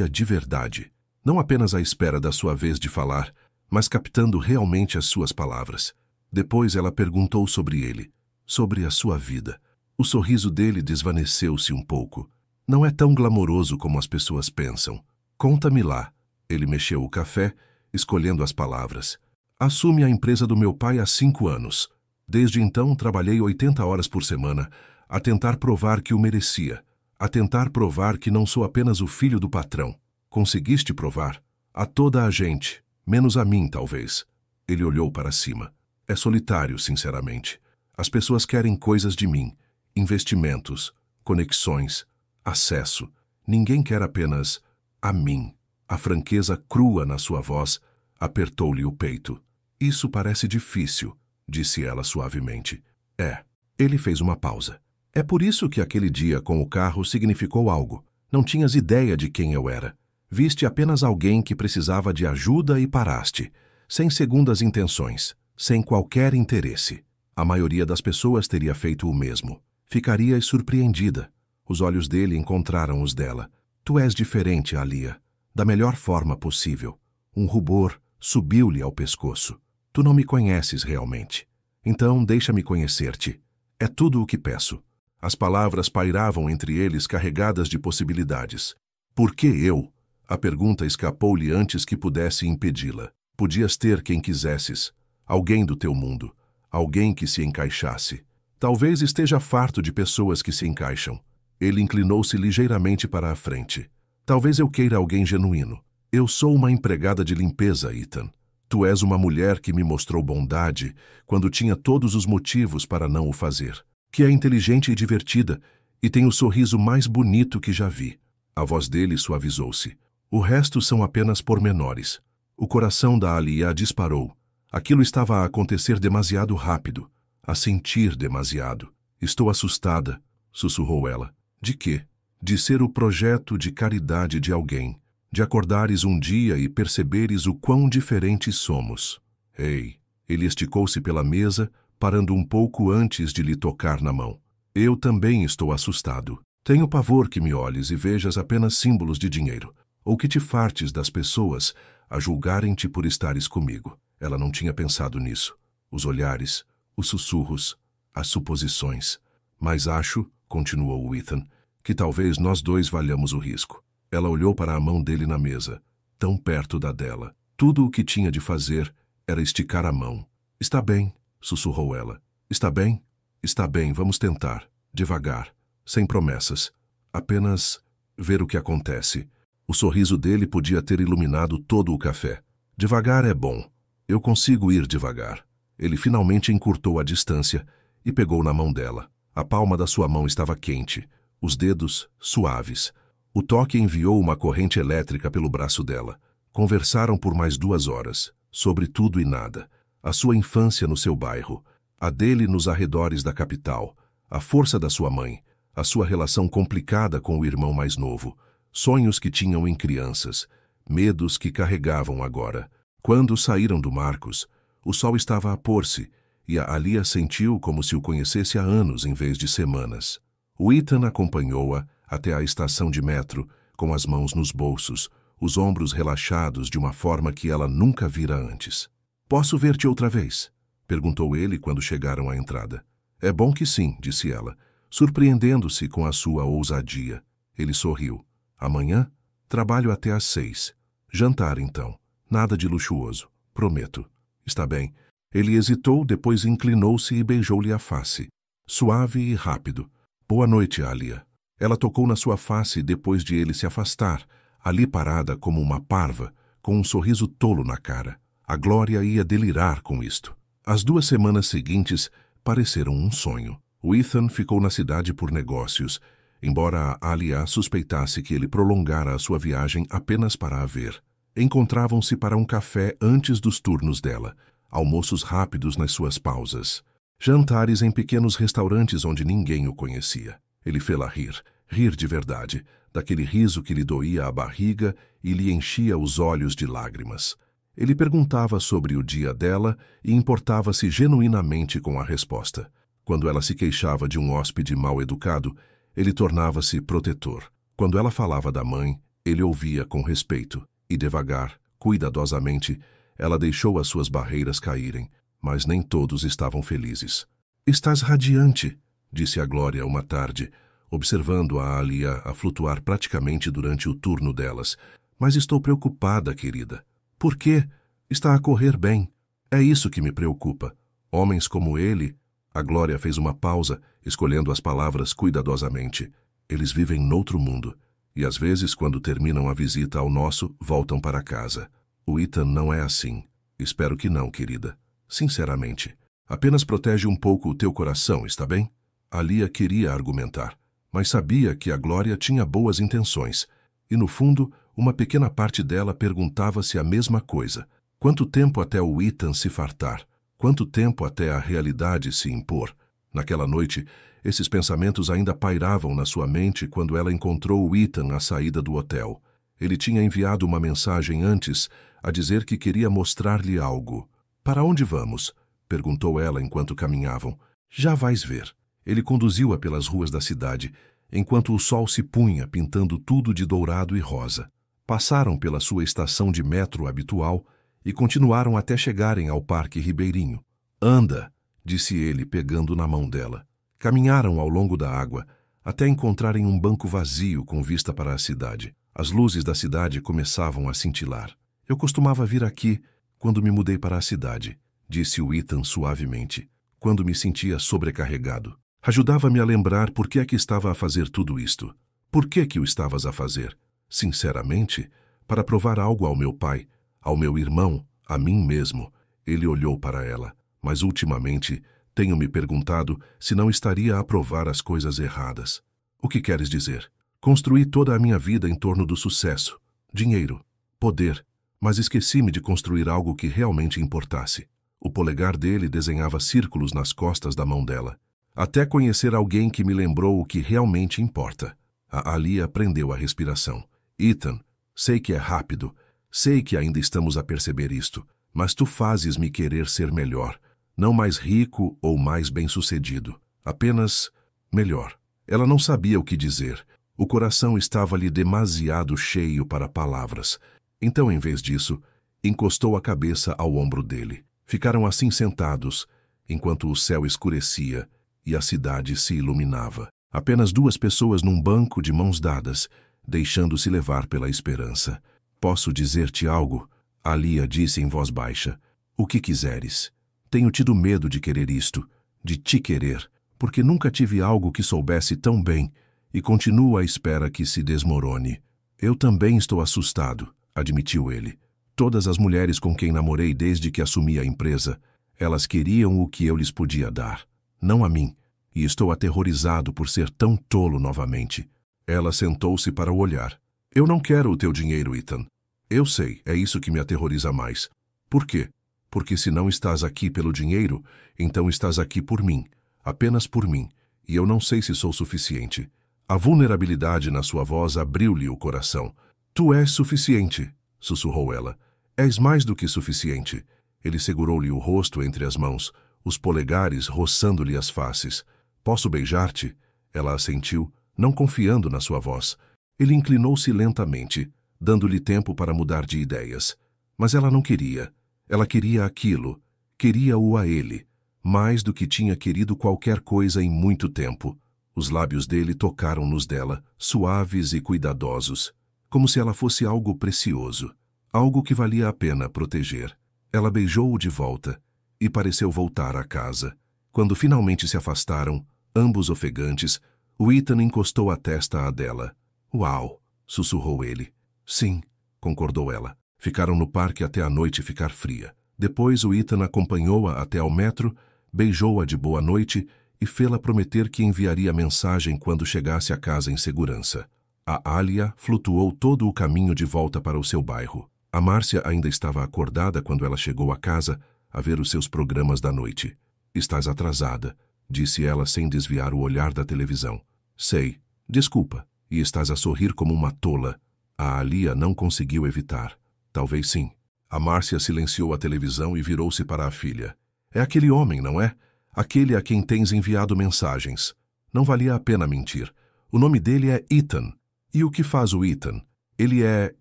de verdade, não apenas à espera da sua vez de falar, mas captando realmente as suas palavras. Depois ela perguntou sobre ele, sobre a sua vida. O sorriso dele desvaneceu-se um pouco. Não é tão glamouroso como as pessoas pensam. Conta-me lá. Ele mexeu o café, escolhendo as palavras. Assume a empresa do meu pai há 5 anos. Desde então trabalhei 80 horas por semana, a tentar provar que o merecia, a tentar provar que não sou apenas o filho do patrão. Conseguiste provar? A toda a gente, menos a mim, talvez. Ele olhou para cima. É solitário, sinceramente. As pessoas querem coisas de mim. Investimentos, conexões, acesso. Ninguém quer apenas a mim. A franqueza crua na sua voz apertou-lhe o peito. Isso parece difícil, disse ela suavemente. É. Ele fez uma pausa. É por isso que aquele dia com o carro significou algo. Não tinhas ideia de quem eu era. Viste apenas alguém que precisava de ajuda e paraste, sem segundas intenções, sem qualquer interesse. A maioria das pessoas teria feito o mesmo. Ficarias surpreendida. Os olhos dele encontraram os dela. Tu és diferente, Alia. Da melhor forma possível. Um rubor subiu-lhe ao pescoço. Tu não me conheces realmente. Então deixa-me conhecer-te. É tudo o que peço. As palavras pairavam entre eles carregadas de possibilidades. Por que eu? A pergunta escapou-lhe antes que pudesse impedi-la. Podias ter quem quisesses. Alguém do teu mundo. Alguém que se encaixasse. Talvez esteja farto de pessoas que se encaixam. Ele inclinou-se ligeiramente para a frente. Talvez eu queira alguém genuíno. Eu sou uma empregada de limpeza, Ethan. Tu és uma mulher que me mostrou bondade quando tinha todos os motivos para não o fazer. Que é inteligente e divertida e tem o sorriso mais bonito que já vi. A voz dele suavizou-se. O resto são apenas pormenores. O coração da Alia disparou. Aquilo estava a acontecer demasiado rápido. A sentir demasiado. Estou assustada, sussurrou ela. De quê? De ser o projeto de caridade de alguém. De acordares um dia e perceberes o quão diferentes somos. Ei, ele esticou-se pela mesa, parando um pouco antes de lhe tocar na mão. Eu também estou assustado. Tenho pavor que me olhes e vejas apenas símbolos de dinheiro, ou que te fartes das pessoas a julgarem-te por estares comigo. Ela não tinha pensado nisso. Os olhares, os sussurros, as suposições. Mas acho, continuou o Ethan, que talvez nós dois valhamos o risco. Ela olhou para a mão dele na mesa, tão perto da dela. Tudo o que tinha de fazer era esticar a mão. Está bem, sussurrou ela. Está bem? Está bem, vamos tentar. Devagar, sem promessas. Apenas ver o que acontece. O sorriso dele podia ter iluminado todo o café. Devagar é bom. Eu consigo ir devagar. Ele finalmente encurtou a distância e pegou na mão dela. A palma da sua mão estava quente, os dedos suaves. O toque enviou uma corrente elétrica pelo braço dela. Conversaram por mais 2 horas, sobre tudo e nada. A sua infância no seu bairro, a dele nos arredores da capital, a força da sua mãe, a sua relação complicada com o irmão mais novo, sonhos que tinham em crianças, medos que carregavam agora. Quando saíram do Marcos, o sol estava a pôr-se, e a Alia sentiu como se o conhecesse há anos em vez de semanas. O Ethan acompanhou-a até a estação de metro, com as mãos nos bolsos, os ombros relaxados de uma forma que ela nunca vira antes. Posso ver-te outra vez? Perguntou ele quando chegaram à entrada. É bom que sim, disse ela, surpreendendo-se com a sua ousadia. Ele sorriu. Amanhã? Trabalho até às 6. Jantar, então. Nada de luxuoso. Prometo. Está bem. Ele hesitou, depois inclinou-se e beijou-lhe a face. Suave e rápido. Boa noite, Alia. Ela tocou na sua face depois de ele se afastar, ali parada como uma parva, com um sorriso tolo na cara. A Glória ia delirar com isto. As 2 semanas seguintes pareceram um sonho. O Ethan ficou na cidade por negócios, embora a Alia suspeitasse que ele prolongara a sua viagem apenas para a ver. Encontravam-se para um café antes dos turnos dela, almoços rápidos nas suas pausas, jantares em pequenos restaurantes onde ninguém o conhecia. Ele fê-la rir de verdade, daquele riso que lhe doía a barriga e lhe enchia os olhos de lágrimas. Ele perguntava sobre o dia dela e importava-se genuinamente com a resposta. Quando ela se queixava de um hóspede mal-educado, ele tornava-se protetor. Quando ela falava da mãe, ele ouvia com respeito. E devagar, cuidadosamente, ela deixou as suas barreiras caírem, mas nem todos estavam felizes. "Estás radiante", disse a Glória uma tarde, observando a Alia a flutuar praticamente durante o turno delas. "Mas estou preocupada, querida." "Por quê? Está a correr bem. É isso que me preocupa. Homens como ele..." A Glória fez uma pausa, escolhendo as palavras cuidadosamente. "Eles vivem noutro mundo. E às vezes, quando terminam a visita ao nosso, voltam para casa. O Ethan não é assim. Espero que não, querida. Sinceramente. Apenas protege um pouco o teu coração, está bem?" Alia queria argumentar, mas sabia que a Glória tinha boas intenções. E, no fundo, uma pequena parte dela perguntava-se a mesma coisa. Quanto tempo até o Ethan se fartar? Quanto tempo até a realidade se impor? Naquela noite, esses pensamentos ainda pairavam na sua mente quando ela encontrou o Ethan à saída do hotel. Ele tinha enviado uma mensagem antes a dizer que queria mostrar-lhe algo. "Para onde vamos?" perguntou ela enquanto caminhavam. "Já vais ver." Ele conduziu-a pelas ruas da cidade, enquanto o sol se punha, pintando tudo de dourado e rosa. Passaram pela sua estação de metro habitual e continuaram até chegarem ao Parque Ribeirinho. "Anda", disse ele, pegando na mão dela. Caminharam ao longo da água, até encontrarem um banco vazio com vista para a cidade. As luzes da cidade começavam a cintilar. "Eu costumava vir aqui quando me mudei para a cidade", disse o Ethan suavemente, "quando me sentia sobrecarregado. Ajudava-me a lembrar por que é que estava a fazer tudo isto. Por que que o estavas a fazer? Sinceramente, para provar algo ao meu pai, ao meu irmão, a mim mesmo." Ele olhou para ela. "Mas ultimamente tenho me perguntado se não estaria a provar as coisas erradas." "O que queres dizer?" "Construí toda a minha vida em torno do sucesso, dinheiro, poder, mas esqueci-me de construir algo que realmente importasse." O polegar dele desenhava círculos nas costas da mão dela. "Até conhecer alguém que me lembrou o que realmente importa." A Alia prendeu a respiração. "Ethan, sei que é rápido, sei que ainda estamos a perceber isto, mas tu fazes-me querer ser melhor. Não mais rico ou mais bem-sucedido, apenas melhor." Ela não sabia o que dizer. O coração estava-lhe demasiado cheio para palavras. Então, em vez disso, encostou a cabeça ao ombro dele. Ficaram assim sentados, enquanto o céu escurecia e a cidade se iluminava. Apenas 2 pessoas num banco de mãos dadas, deixando-se levar pela esperança. "Posso dizer-te algo?" Alia disse em voz baixa. "O que quiseres. Tenho tido medo de querer isto, de te querer, porque nunca tive algo que soubesse tão bem e continuo à espera que se desmorone." "Eu também estou assustado", admitiu ele. "Todas as mulheres com quem namorei desde que assumi a empresa, elas queriam o que eu lhes podia dar, não a mim, e estou aterrorizado por ser tão tolo novamente." Ela sentou-se para o olhar. "Eu não quero o teu dinheiro, Ethan. Eu sei, é isso que me aterroriza mais." "Por quê?" "Porque se não estás aqui pelo dinheiro, então estás aqui por mim, apenas por mim, e eu não sei se sou suficiente." A vulnerabilidade na sua voz abriu-lhe o coração. "Tu és suficiente", sussurrou ela. "És mais do que suficiente." Ele segurou-lhe o rosto entre as mãos, os polegares roçando-lhe as faces. "Posso beijar-te?" Ela assentiu, não confiando na sua voz. Ele inclinou-se lentamente, dando-lhe tempo para mudar de ideias. Mas ela não queria. Ela queria aquilo. Queria-o a ele, mais do que tinha querido qualquer coisa em muito tempo. Os lábios dele tocaram nos dela, suaves e cuidadosos, como se ela fosse algo precioso, algo que valia a pena proteger. Ela beijou-o de volta e pareceu voltar à casa. Quando finalmente se afastaram, ambos ofegantes, O Ethan encostou a testa à dela. Uau, sussurrou ele. Sim, concordou ela. Ficaram no parque até a noite ficar fria. Depois o Ethan acompanhou-a até ao metro, beijou-a de boa noite e fê-la prometer que enviaria mensagem quando chegasse a casa em segurança. A Alia flutuou todo o caminho de volta para o seu bairro. A Márcia ainda estava acordada quando ela chegou a casa a ver os seus programas da noite. Estás atrasada, disse ela sem desviar o olhar da televisão. Sei, desculpa, e estás a sorrir como uma tola. A Alia não conseguiu evitar. Talvez sim. A Márcia silenciou a televisão e virou-se para a filha. É aquele homem, não é? Aquele a quem tens enviado mensagens. Não valia a pena mentir. O nome dele é Ethan. E o que faz o Ethan? Ele é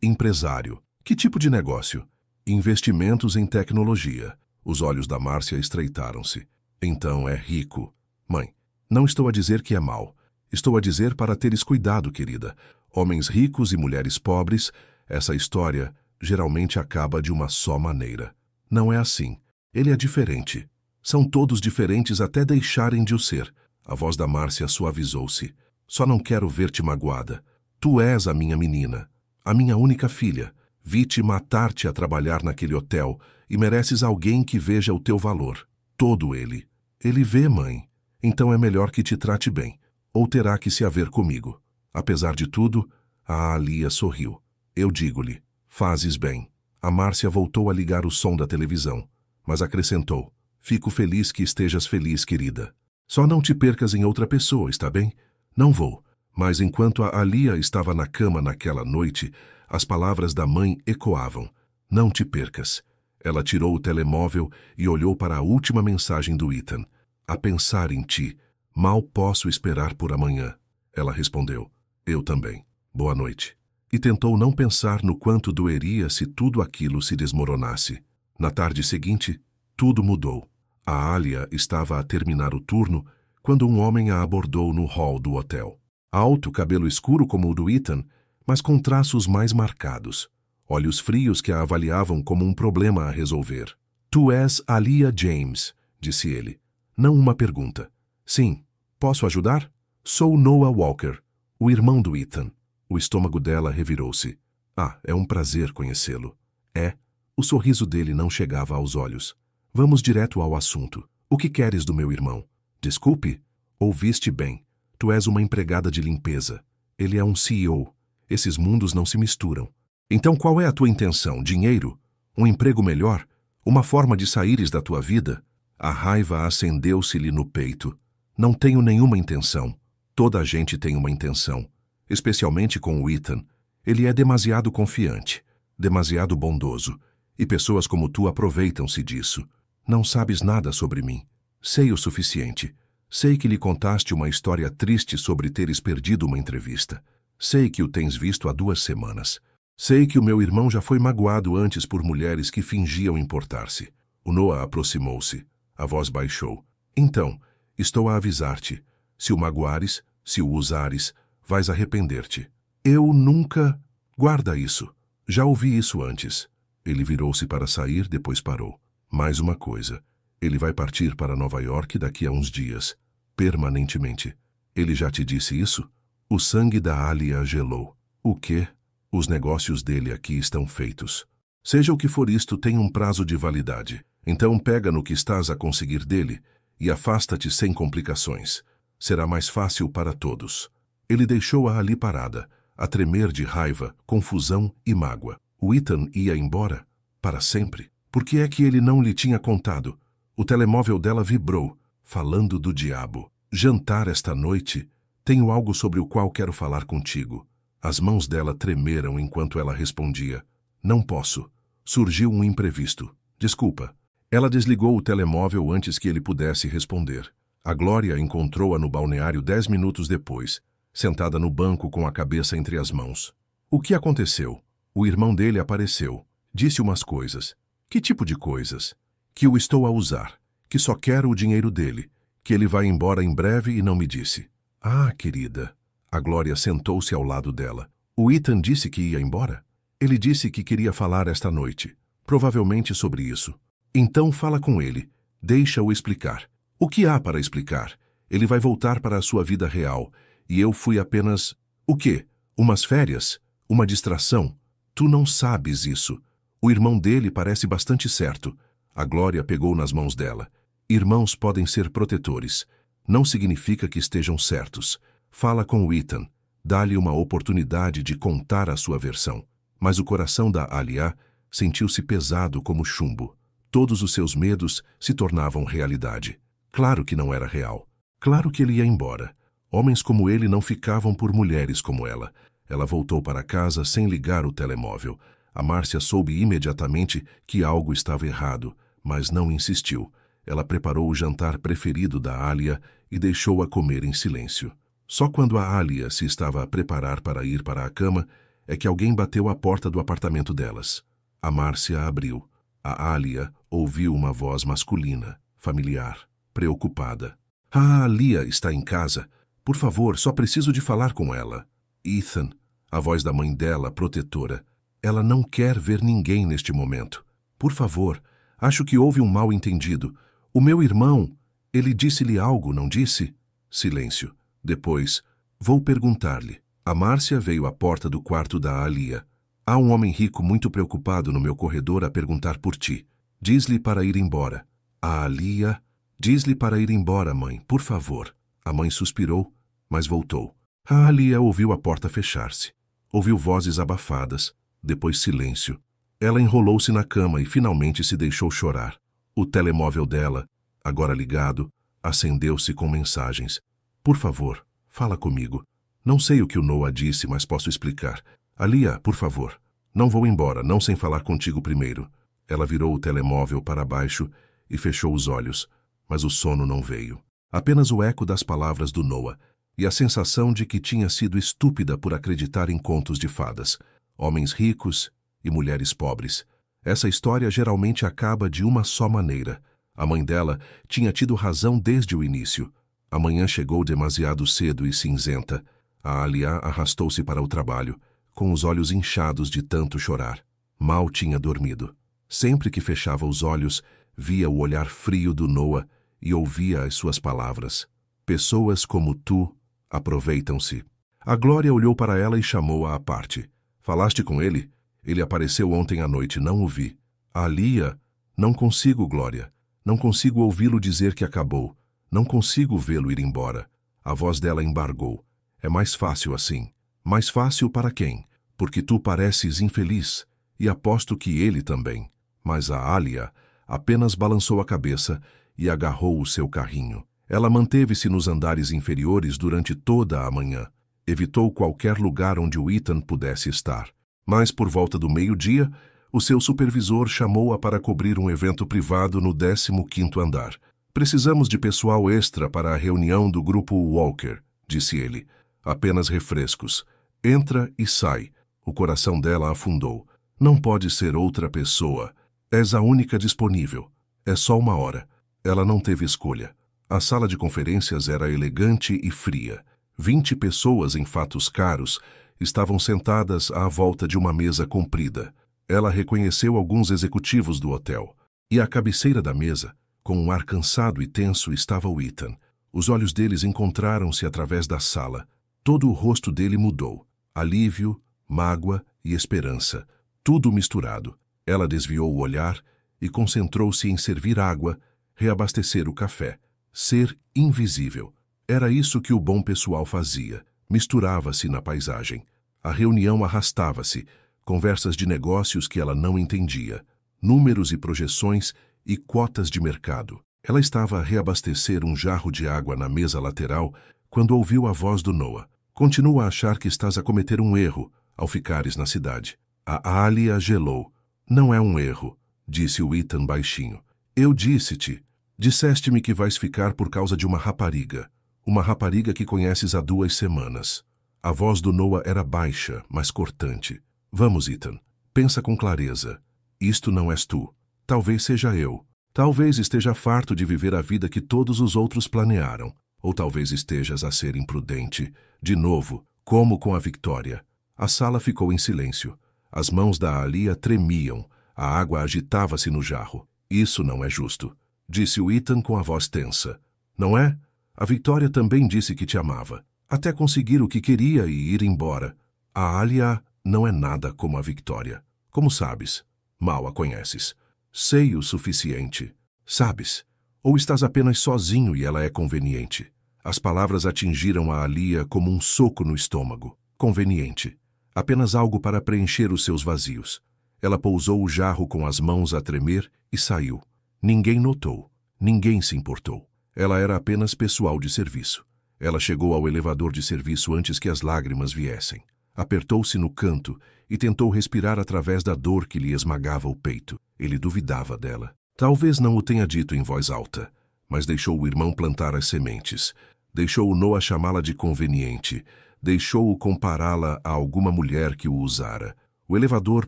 empresário. Que tipo de negócio? Investimentos em tecnologia. Os olhos da Márcia estreitaram-se. Então é rico. Mãe, não estou a dizer que é mau. Estou a dizer para teres cuidado, querida. Homens ricos e mulheres pobres, essa história geralmente acaba de uma só maneira. Não é assim. Ele é diferente. São todos diferentes até deixarem de o ser. A voz da Márcia suavizou-se. Só não quero ver-te magoada. Tu és a minha menina, a minha única filha. Vi-te matar-te a trabalhar naquele hotel e mereces alguém que veja o teu valor. Todo ele. Ele vê, mãe. Então é melhor que te trate bem, ou terá que se haver comigo. Apesar de tudo, a Alia sorriu. Eu digo-lhe, fazes bem. A Márcia voltou a ligar o som da televisão, mas acrescentou, fico feliz que estejas feliz, querida. Só não te percas em outra pessoa, está bem? Não vou. Mas enquanto a Alia estava na cama naquela noite, as palavras da mãe ecoavam. Não te percas. Ela tirou o telemóvel e olhou para a última mensagem do Ethan. A pensar em ti, mal posso esperar por amanhã. Ela respondeu. Eu também. Boa noite. E tentou não pensar no quanto doeria se tudo aquilo se desmoronasse. Na tarde seguinte, tudo mudou. A Alia estava a terminar o turno quando um homem a abordou no hall do hotel. Alto, cabelo escuro como o do Ethan, mas com traços mais marcados. Olhos frios que a avaliavam como um problema a resolver. Tu és Alia James, disse ele. Não uma pergunta. Sim. Posso ajudar? Sou Noah Walker, o irmão do Ethan. O estômago dela revirou-se. Ah, é um prazer conhecê-lo. É. O sorriso dele não chegava aos olhos. Vamos direto ao assunto. O que queres do meu irmão? Desculpe? Ouviste bem. Tu és uma empregada de limpeza. Ele é um CEO. Esses mundos não se misturam. Então qual é a tua intenção? Dinheiro? Um emprego melhor? Uma forma de saíres da tua vida? A raiva acendeu-se-lhe no peito. Não tenho nenhuma intenção. Toda a gente tem uma intenção. Especialmente com o Ethan. Ele é demasiado confiante, demasiado bondoso. E pessoas como tu aproveitam-se disso. Não sabes nada sobre mim. Sei o suficiente. Sei que lhe contaste uma história triste sobre teres perdido uma entrevista. Sei que o tens visto há 2 semanas. Sei que o meu irmão já foi magoado antes por mulheres que fingiam importar-se. O Noah aproximou-se. A voz baixou. Então, estou a avisar-te. Se o magoares, se o usares, vais arrepender-te. Eu nunca... Guarda isso. Já ouvi isso antes. Ele virou-se para sair, depois parou. Mais uma coisa. Ele vai partir para Nova York daqui a uns dias. Permanentemente. Ele já te disse isso? O sangue da Alia gelou. O quê? Os negócios dele aqui estão feitos. Seja o que for isto, tem um prazo de validade. Então pega no que estás a conseguir dele e afasta-te sem complicações. Será mais fácil para todos. Ele deixou-a ali parada, a tremer de raiva, confusão e mágoa. O Ethan ia embora? Para sempre? Por que é que ele não lhe tinha contado? O telemóvel dela vibrou, falando do diabo. Jantar esta noite? Tenho algo sobre o qual quero falar contigo. As mãos dela tremeram enquanto ela respondia. Não posso. Surgiu um imprevisto. Desculpa. Ela desligou o telemóvel antes que ele pudesse responder. A Glória encontrou-a no balneário 10 minutos depois, sentada no banco com a cabeça entre as mãos. O que aconteceu? O irmão dele apareceu. Disse umas coisas. Que tipo de coisas? Que o estou a usar. Que só quero o dinheiro dele. Que ele vai embora em breve e não me disse. Ah, querida. A Glória sentou-se ao lado dela. O Ethan disse que ia embora? Ele disse que queria falar esta noite. Provavelmente sobre isso. Então fala com ele. Deixa-o explicar. O que há para explicar? Ele vai voltar para a sua vida real. E eu fui apenas... O quê? Umas férias? Uma distração? Tu não sabes isso. O irmão dele parece bastante certo. A Glória pegou nas mãos dela. Irmãos podem ser protetores. Não significa que estejam certos. Fala com o Ethan. Dá-lhe uma oportunidade de contar a sua versão. Mas o coração da Alia sentiu-se pesado como chumbo. Todos os seus medos se tornavam realidade. Claro que não era real. Claro que ele ia embora. Homens como ele não ficavam por mulheres como ela. Ela voltou para casa sem ligar o telemóvel. A Márcia soube imediatamente que algo estava errado, mas não insistiu. Ela preparou o jantar preferido da Alia e deixou-a comer em silêncio. Só quando a Alia se estava a preparar para ir para a cama é que alguém bateu à porta do apartamento delas. A Márcia abriu. A Alia ouviu uma voz masculina, familiar, preocupada. A Alia está em casa. Por favor, só preciso de falar com ela. Ethan, a voz da mãe dela, protetora. Ela não quer ver ninguém neste momento. Por favor, acho que houve um mal-entendido. O meu irmão, ele disse-lhe algo, não disse? Silêncio. Depois, vou perguntar-lhe. A Márcia veio à porta do quarto da Alia. Há um homem rico muito preocupado no meu corredor a perguntar por ti. Diz-lhe para ir embora. A Alia... Diz-lhe para ir embora, mãe, por favor. A mãe suspirou, mas voltou. A Alia ouviu a porta fechar-se. Ouviu vozes abafadas, depois silêncio. Ela enrolou-se na cama e finalmente se deixou chorar. O telemóvel dela, agora ligado, acendeu-se com mensagens. Por favor, fala comigo. Não sei o que o Noah disse, mas posso explicar. Alia, por favor. Não vou embora, não sem falar contigo primeiro. Ela virou o telemóvel para baixo e fechou os olhos, mas o sono não veio. Apenas o eco das palavras do Noah e a sensação de que tinha sido estúpida por acreditar em contos de fadas. Homens ricos e mulheres pobres. Essa história geralmente acaba de uma só maneira. A mãe dela tinha tido razão desde o início. A manhã chegou demasiado cedo e cinzenta. A Alia arrastou-se para o trabalho, com os olhos inchados de tanto chorar. Mal tinha dormido. Sempre que fechava os olhos, via o olhar frio do Noah e ouvia as suas palavras. Pessoas como tu aproveitam-se. A Glória olhou para ela e chamou-a à parte. Falaste com ele? Ele apareceu ontem à noite, não o vi. Alia, não consigo, Glória. Não consigo ouvi-lo dizer que acabou. Não consigo vê-lo ir embora. A voz dela embargou. É mais fácil assim. Mais fácil para quem? Porque tu pareces infeliz. E aposto que ele também. Mas a Alia apenas balançou a cabeça e agarrou o seu carrinho. Ela manteve-se nos andares inferiores durante toda a manhã. Evitou qualquer lugar onde o Ethan pudesse estar. Mas, por volta do meio-dia, o seu supervisor chamou-a para cobrir um evento privado no 15º andar. Precisamos de pessoal extra para a reunião do grupo Walker, disse ele. Apenas refrescos. Entra e sai. O coração dela afundou. Não pode ser outra pessoa. És a única disponível. É só 1 hora. Ela não teve escolha. A sala de conferências era elegante e fria. 20 pessoas em fatos caros estavam sentadas à volta de uma mesa comprida. Ela reconheceu alguns executivos do hotel. E à cabeceira da mesa, com um ar cansado e tenso, estava o Ethan. Os olhos deles encontraram-se através da sala. Todo o rosto dele mudou. Alívio, mágoa e esperança. Tudo misturado. Ela desviou o olhar e concentrou-se em servir água, reabastecer o café. Ser invisível. Era isso que o bom pessoal fazia. Misturava-se na paisagem. A reunião arrastava-se. Conversas de negócios que ela não entendia. Números e projeções e cotas de mercado. Ela estava a reabastecer um jarro de água na mesa lateral quando ouviu a voz do Noah. Continua a achar que estás a cometer um erro ao ficares na cidade. A Alia gelou. Não é um erro, disse o Ethan baixinho. Eu disse-te. Disseste-me que vais ficar por causa de uma rapariga. Uma rapariga que conheces há 2 semanas. A voz do Noah era baixa, mas cortante. Vamos, Ethan. Pensa com clareza. Isto não és tu. Talvez seja eu. Talvez esteja farto de viver a vida que todos os outros planearam. Ou talvez estejas a ser imprudente. De novo, como com a Victoria. A sala ficou em silêncio. As mãos da Alia tremiam. A água agitava-se no jarro. Isso não é justo, disse o Ethan com a voz tensa. Não é? A Victoria também disse que te amava. até conseguir o que queria e ir embora. A Alia não é nada como a Victoria. Como sabes? Mal a conheces. Sei o suficiente. Sabes? Ou estás apenas sozinho e ela é conveniente? As palavras atingiram a Alia como um soco no estômago. Conveniente. Apenas algo para preencher os seus vazios. Ela pousou o jarro com as mãos a tremer e saiu. Ninguém notou. Ninguém se importou. Ela era apenas pessoal de serviço. Ela chegou ao elevador de serviço antes que as lágrimas viessem. Apertou-se no canto e tentou respirar através da dor que lhe esmagava o peito. Ele duvidava dela. Talvez não o tenha dito em voz alta, mas deixou o irmão plantar as sementes. Deixou o Noah chamá-la de conveniente. Deixou-o compará-la a alguma mulher que o usara. O elevador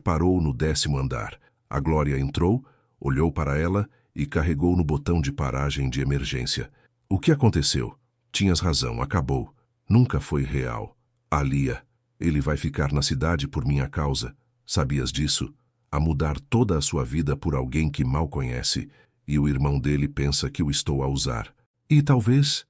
parou no 10º andar. A Glória entrou, olhou para ela e carregou no botão de paragem de emergência. O que aconteceu? Tinhas razão, acabou. Nunca foi real. Alia, ele vai ficar na cidade por minha causa. Sabias disso? A mudar toda a sua vida por alguém que mal conhece, e o irmão dele pensa que o estou a usar. E talvez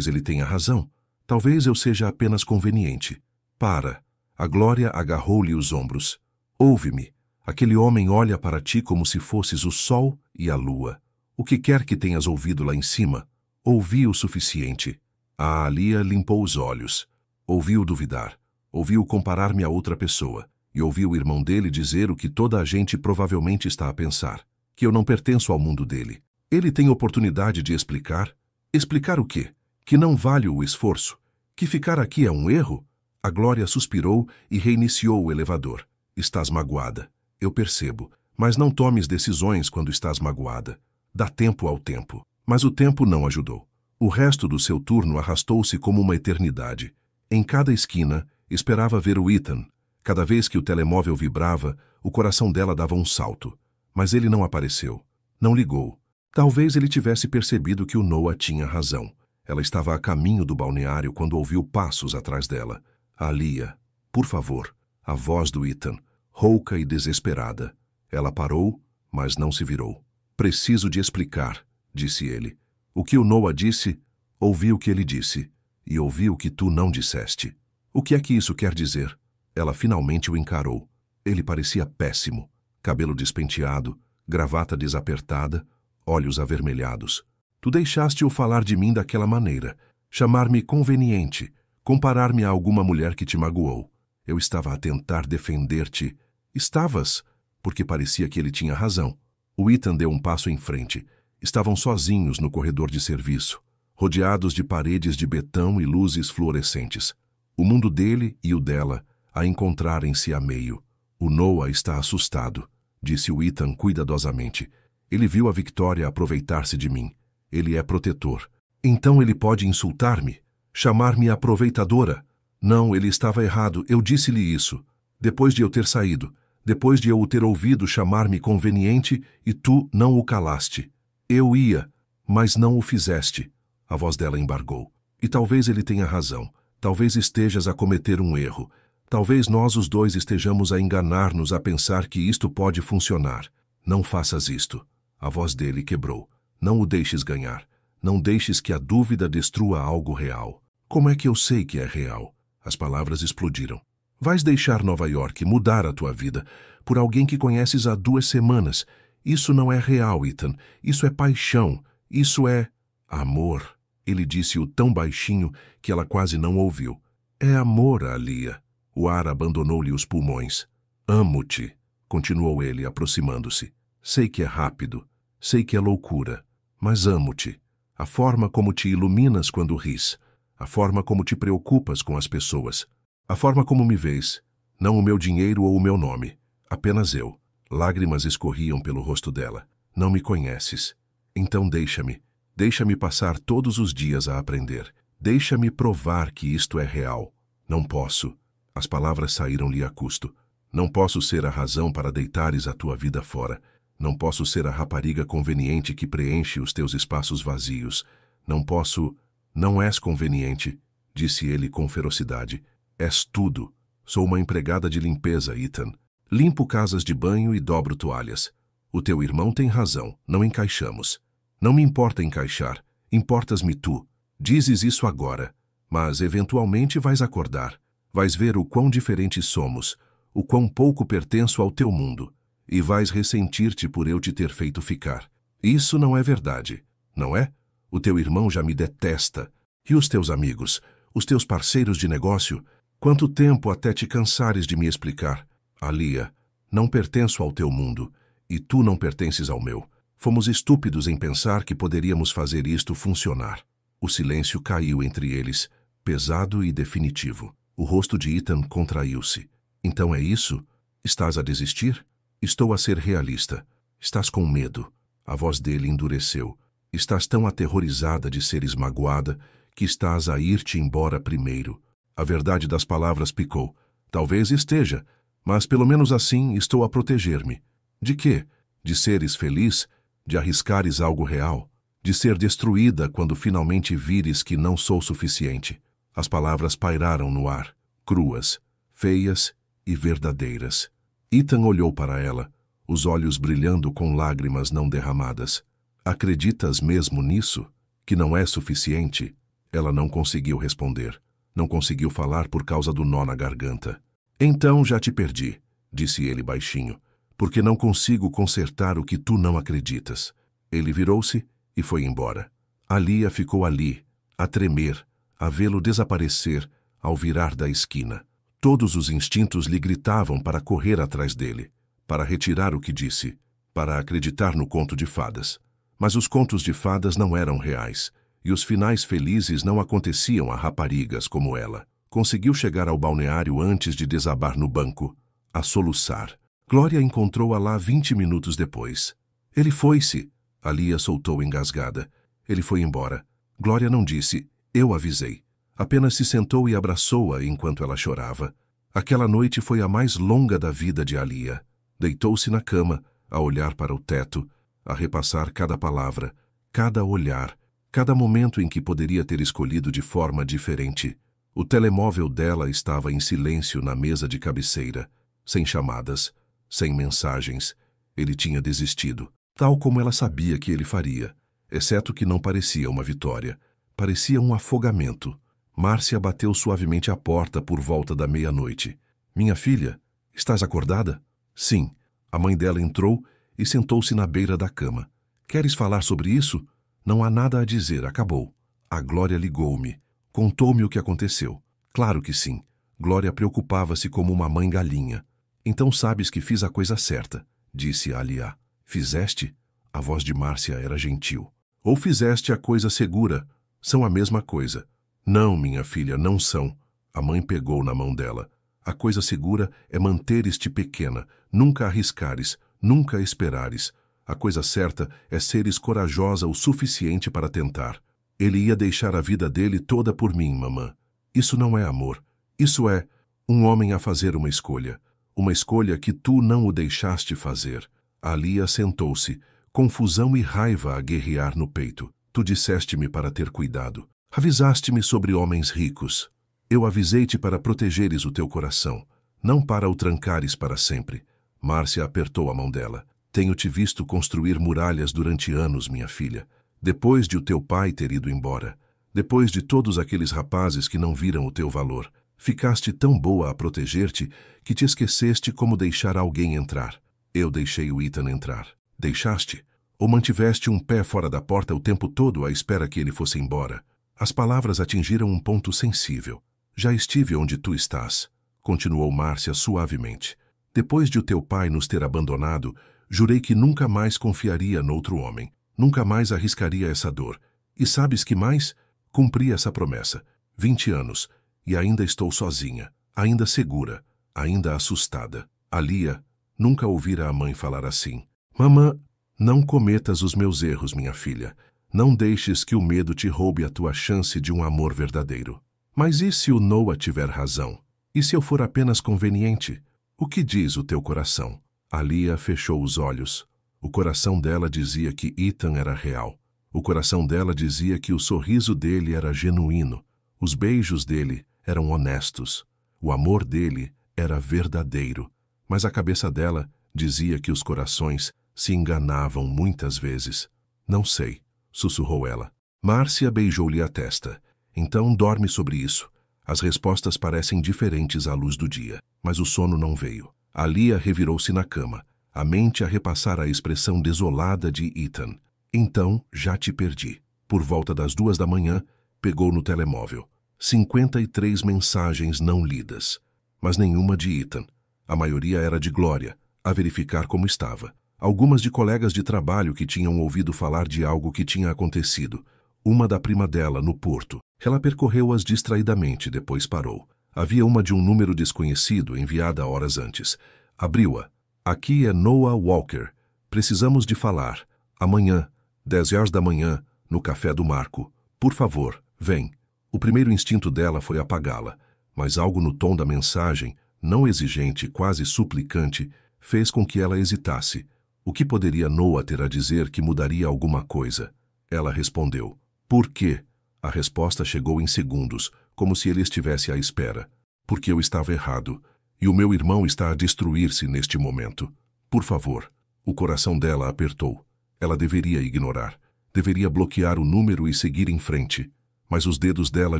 ele tenha razão. Talvez eu seja apenas conveniente. Para. A Glória agarrou-lhe os ombros. Ouve-me. Aquele homem olha para ti como se fosses o sol e a lua. O que quer que tenhas ouvido lá em cima, ouvi o suficiente. A Alia limpou os olhos. Ouviu duvidar. Ouviu comparar-me a outra pessoa. E ouviu o irmão dele dizer o que toda a gente provavelmente está a pensar. Que eu não pertenço ao mundo dele. Ele tem oportunidade de explicar. Explicar o quê? Que não vale o esforço. Que ficar aqui é um erro? A Glória suspirou e reiniciou o elevador. Estás magoada. Eu percebo. Mas não tomes decisões quando estás magoada. Dá tempo ao tempo. Mas o tempo não ajudou. O resto do seu turno arrastou-se como uma eternidade. Em cada esquina, esperava ver o Ethan. Cada vez que o telemóvel vibrava, o coração dela dava um salto. Mas ele não apareceu. Não ligou. Talvez ele tivesse percebido que o Noah tinha razão. Ela estava a caminho do balneário quando ouviu passos atrás dela. Alia, por favor. A voz do Ethan, rouca e desesperada. Ela parou, mas não se virou. Preciso de explicar, disse ele. O que o Noah disse, ouvi o que ele disse. E ouvi o que tu não disseste. O que é que isso quer dizer? Ela finalmente o encarou. Ele parecia péssimo. Cabelo despenteado, gravata desapertada, olhos avermelhados. Tu deixaste-o falar de mim daquela maneira, chamar-me conveniente, comparar-me a alguma mulher que te magoou. Eu estava a tentar defender-te. Estavas, porque parecia que ele tinha razão. O Ethan deu um passo em frente. Estavam sozinhos no corredor de serviço, rodeados de paredes de betão e luzes fluorescentes. O mundo dele e o dela a encontrarem-se a meio. O Noah está assustado, disse o Ethan cuidadosamente. Ele viu a Victoria aproveitar-se de mim. Ele é protetor. Então ele pode insultar-me? Chamar-me aproveitadora? Não, ele estava errado. Eu disse-lhe isso. Depois de eu ter saído. Depois de eu o ter ouvido chamar-me conveniente e tu não o calaste. Eu ia, mas não o fizeste. A voz dela embargou. E talvez ele tenha razão. Talvez estejas a cometer um erro. Talvez nós os dois estejamos a enganar-nos a pensar que isto pode funcionar. Não faças isto. A voz dele quebrou. Não o deixes ganhar. Não deixes que a dúvida destrua algo real. Como é que eu sei que é real? As palavras explodiram. Vais deixar Nova York mudar a tua vida por alguém que conheces há 2 semanas. Isso não é real, Ethan. Isso é paixão. Isso é amor. Ele disse-o tão baixinho que ela quase não ouviu. É amor, Alia. O ar abandonou-lhe os pulmões. Amo-te, continuou ele, aproximando-se. Sei que é rápido. Sei que é loucura. Mas amo-te. A forma como te iluminas quando ris. A forma como te preocupas com as pessoas. A forma como me vês. Não o meu dinheiro ou o meu nome. Apenas eu. Lágrimas escorriam pelo rosto dela. Não me conheces. Então deixa-me. Deixa-me passar todos os dias a aprender. Deixa-me provar que isto é real. Não posso. As palavras saíram-lhe a custo. Não posso ser a razão para deitares a tua vida fora. Não posso ser a rapariga conveniente que preenche os teus espaços vazios. Não posso... Não és conveniente, disse ele com ferocidade. És tudo. Sou uma empregada de limpeza, Ethan. Limpo casas de banho e dobro toalhas. O teu irmão tem razão, não encaixamos. Não me importa encaixar, importas-me tu. Dizes isso agora. Mas, eventualmente, vais acordar. Vais ver o quão diferentes somos, o quão pouco pertenço ao teu mundo, e vais ressentir-te por eu te ter feito ficar. Isso não é verdade, não é? O teu irmão já me detesta. E os teus amigos, os teus parceiros de negócio? Quanto tempo até te cansares de me explicar? Alia, não pertenço ao teu mundo, e tu não pertences ao meu. Fomos estúpidos em pensar que poderíamos fazer isto funcionar. O silêncio caiu entre eles, pesado e definitivo. O rosto de Ethan contraiu-se. Então é isso? Estás a desistir? Estou a ser realista. Estás com medo. A voz dele endureceu. Estás tão aterrorizada de seres magoada que estás a ir-te embora primeiro. A verdade das palavras picou. Talvez esteja, mas pelo menos assim estou a proteger-me. De quê? De seres feliz? De arriscares algo real? De ser destruída quando finalmente vires que não sou suficiente? As palavras pairaram no ar, cruas, feias e verdadeiras. Ethan olhou para ela, os olhos brilhando com lágrimas não derramadas. Acreditas mesmo nisso? Que não é suficiente? Ela não conseguiu responder. Não conseguiu falar por causa do nó na garganta. Então já te perdi, disse ele baixinho, porque não consigo consertar o que tu não acreditas. Ele virou-se e foi embora. Alia ficou ali, a tremer, a vê-lo desaparecer ao virar da esquina. Todos os instintos lhe gritavam para correr atrás dele, para retirar o que disse, para acreditar no conto de fadas. Mas os contos de fadas não eram reais, e os finais felizes não aconteciam a raparigas como ela. Conseguiu chegar ao balneário antes de desabar no banco, a soluçar. Glória encontrou-a lá 20 minutos depois. Ele foi-se, Alia soltou engasgada. Ele foi embora. Glória não disse, eu avisei. Apenas se sentou e abraçou-a enquanto ela chorava. Aquela noite foi a mais longa da vida de Alia. Deitou-se na cama, a olhar para o teto, a repassar cada palavra, cada olhar, cada momento em que poderia ter escolhido de forma diferente. O telemóvel dela estava em silêncio na mesa de cabeceira, sem chamadas, sem mensagens. Ele tinha desistido, tal como ela sabia que ele faria, exceto que não parecia uma vitória. Parecia um afogamento. Márcia bateu suavemente à porta por volta da meia-noite. Minha filha, estás acordada? Sim. A mãe dela entrou e sentou-se na beira da cama. Queres falar sobre isso? Não há nada a dizer, acabou. A Glória ligou-me. Contou-me o que aconteceu. Claro que sim. Glória preocupava-se como uma mãe galinha. Então sabes que fiz a coisa certa, disse Alia. Fizeste? A voz de Márcia era gentil. Ou fizeste a coisa segura? São a mesma coisa. Não, minha filha, não são. A mãe pegou na mão dela. A coisa segura é manteres-te pequena, nunca arriscares, nunca esperares. A coisa certa é seres corajosa o suficiente para tentar. Ele ia deixar a vida dele toda por mim, mamã. Isso não é amor. Isso é um homem a fazer uma escolha. Uma escolha que tu não o deixaste fazer. Alia sentou-se, confusão e raiva a guerrear no peito. Tu disseste-me para ter cuidado. Avisaste-me sobre homens ricos. Eu avisei-te para protegeres o teu coração, não para o trancares para sempre. Márcia apertou a mão dela. Tenho-te visto construir muralhas durante anos, minha filha. Depois de o teu pai ter ido embora. Depois de todos aqueles rapazes que não viram o teu valor. Ficaste tão boa a proteger-te que te esqueceste como deixar alguém entrar. Eu deixei o Ethan entrar. Deixaste? Ou mantiveste um pé fora da porta o tempo todo à espera que ele fosse embora? As palavras atingiram um ponto sensível. Já estive onde tu estás, continuou Márcia suavemente. Depois de o teu pai nos ter abandonado, jurei que nunca mais confiaria noutro homem. Nunca mais arriscaria essa dor. E sabes que mais? Cumpri essa promessa. 20 anos. E ainda estou sozinha. Ainda segura. Ainda assustada. Alia nunca ouvira a mãe falar assim. Mamã, não cometas os meus erros, minha filha. Não deixes que o medo te roube a tua chance de um amor verdadeiro. Mas e se o Noah tiver razão? E se eu for apenas conveniente? O que diz o teu coração? Alia fechou os olhos. O coração dela dizia que Ethan era real. O coração dela dizia que o sorriso dele era genuíno. Os beijos dele eram honestos. O amor dele era verdadeiro. Mas a cabeça dela dizia que os corações se enganavam muitas vezes. Não sei, sussurrou ela. Márcia beijou-lhe a testa. Então dorme sobre isso. As respostas parecem diferentes à luz do dia, mas o sono não veio. Alia revirou-se na cama, a mente a repassar a expressão desolada de Ethan. Então, já te perdi. Por volta das 2 da manhã, pegou no telemóvel. 53 mensagens não lidas, mas nenhuma de Ethan. A maioria era de Glória, a verificar como estava. Algumas de colegas de trabalho que tinham ouvido falar de algo que tinha acontecido. Uma da prima dela, no porto. Ela percorreu-as distraidamente, depois parou. Havia uma de um número desconhecido, enviada horas antes. Abriu-a. Aqui é Noah Walker. Precisamos de falar. Amanhã, 10 horas da manhã, no café do Marco. Por favor, vem. O primeiro instinto dela foi apagá-la, mas algo no tom da mensagem, não exigente, quase suplicante, fez com que ela hesitasse. O que poderia Noah ter a dizer que mudaria alguma coisa? Ela respondeu. Por quê? A resposta chegou em segundos, como se ele estivesse à espera. Porque eu estava errado, e o meu irmão está a destruir-se neste momento. Por favor. O coração dela apertou. Ela deveria ignorar. Deveria bloquear o número e seguir em frente. Mas os dedos dela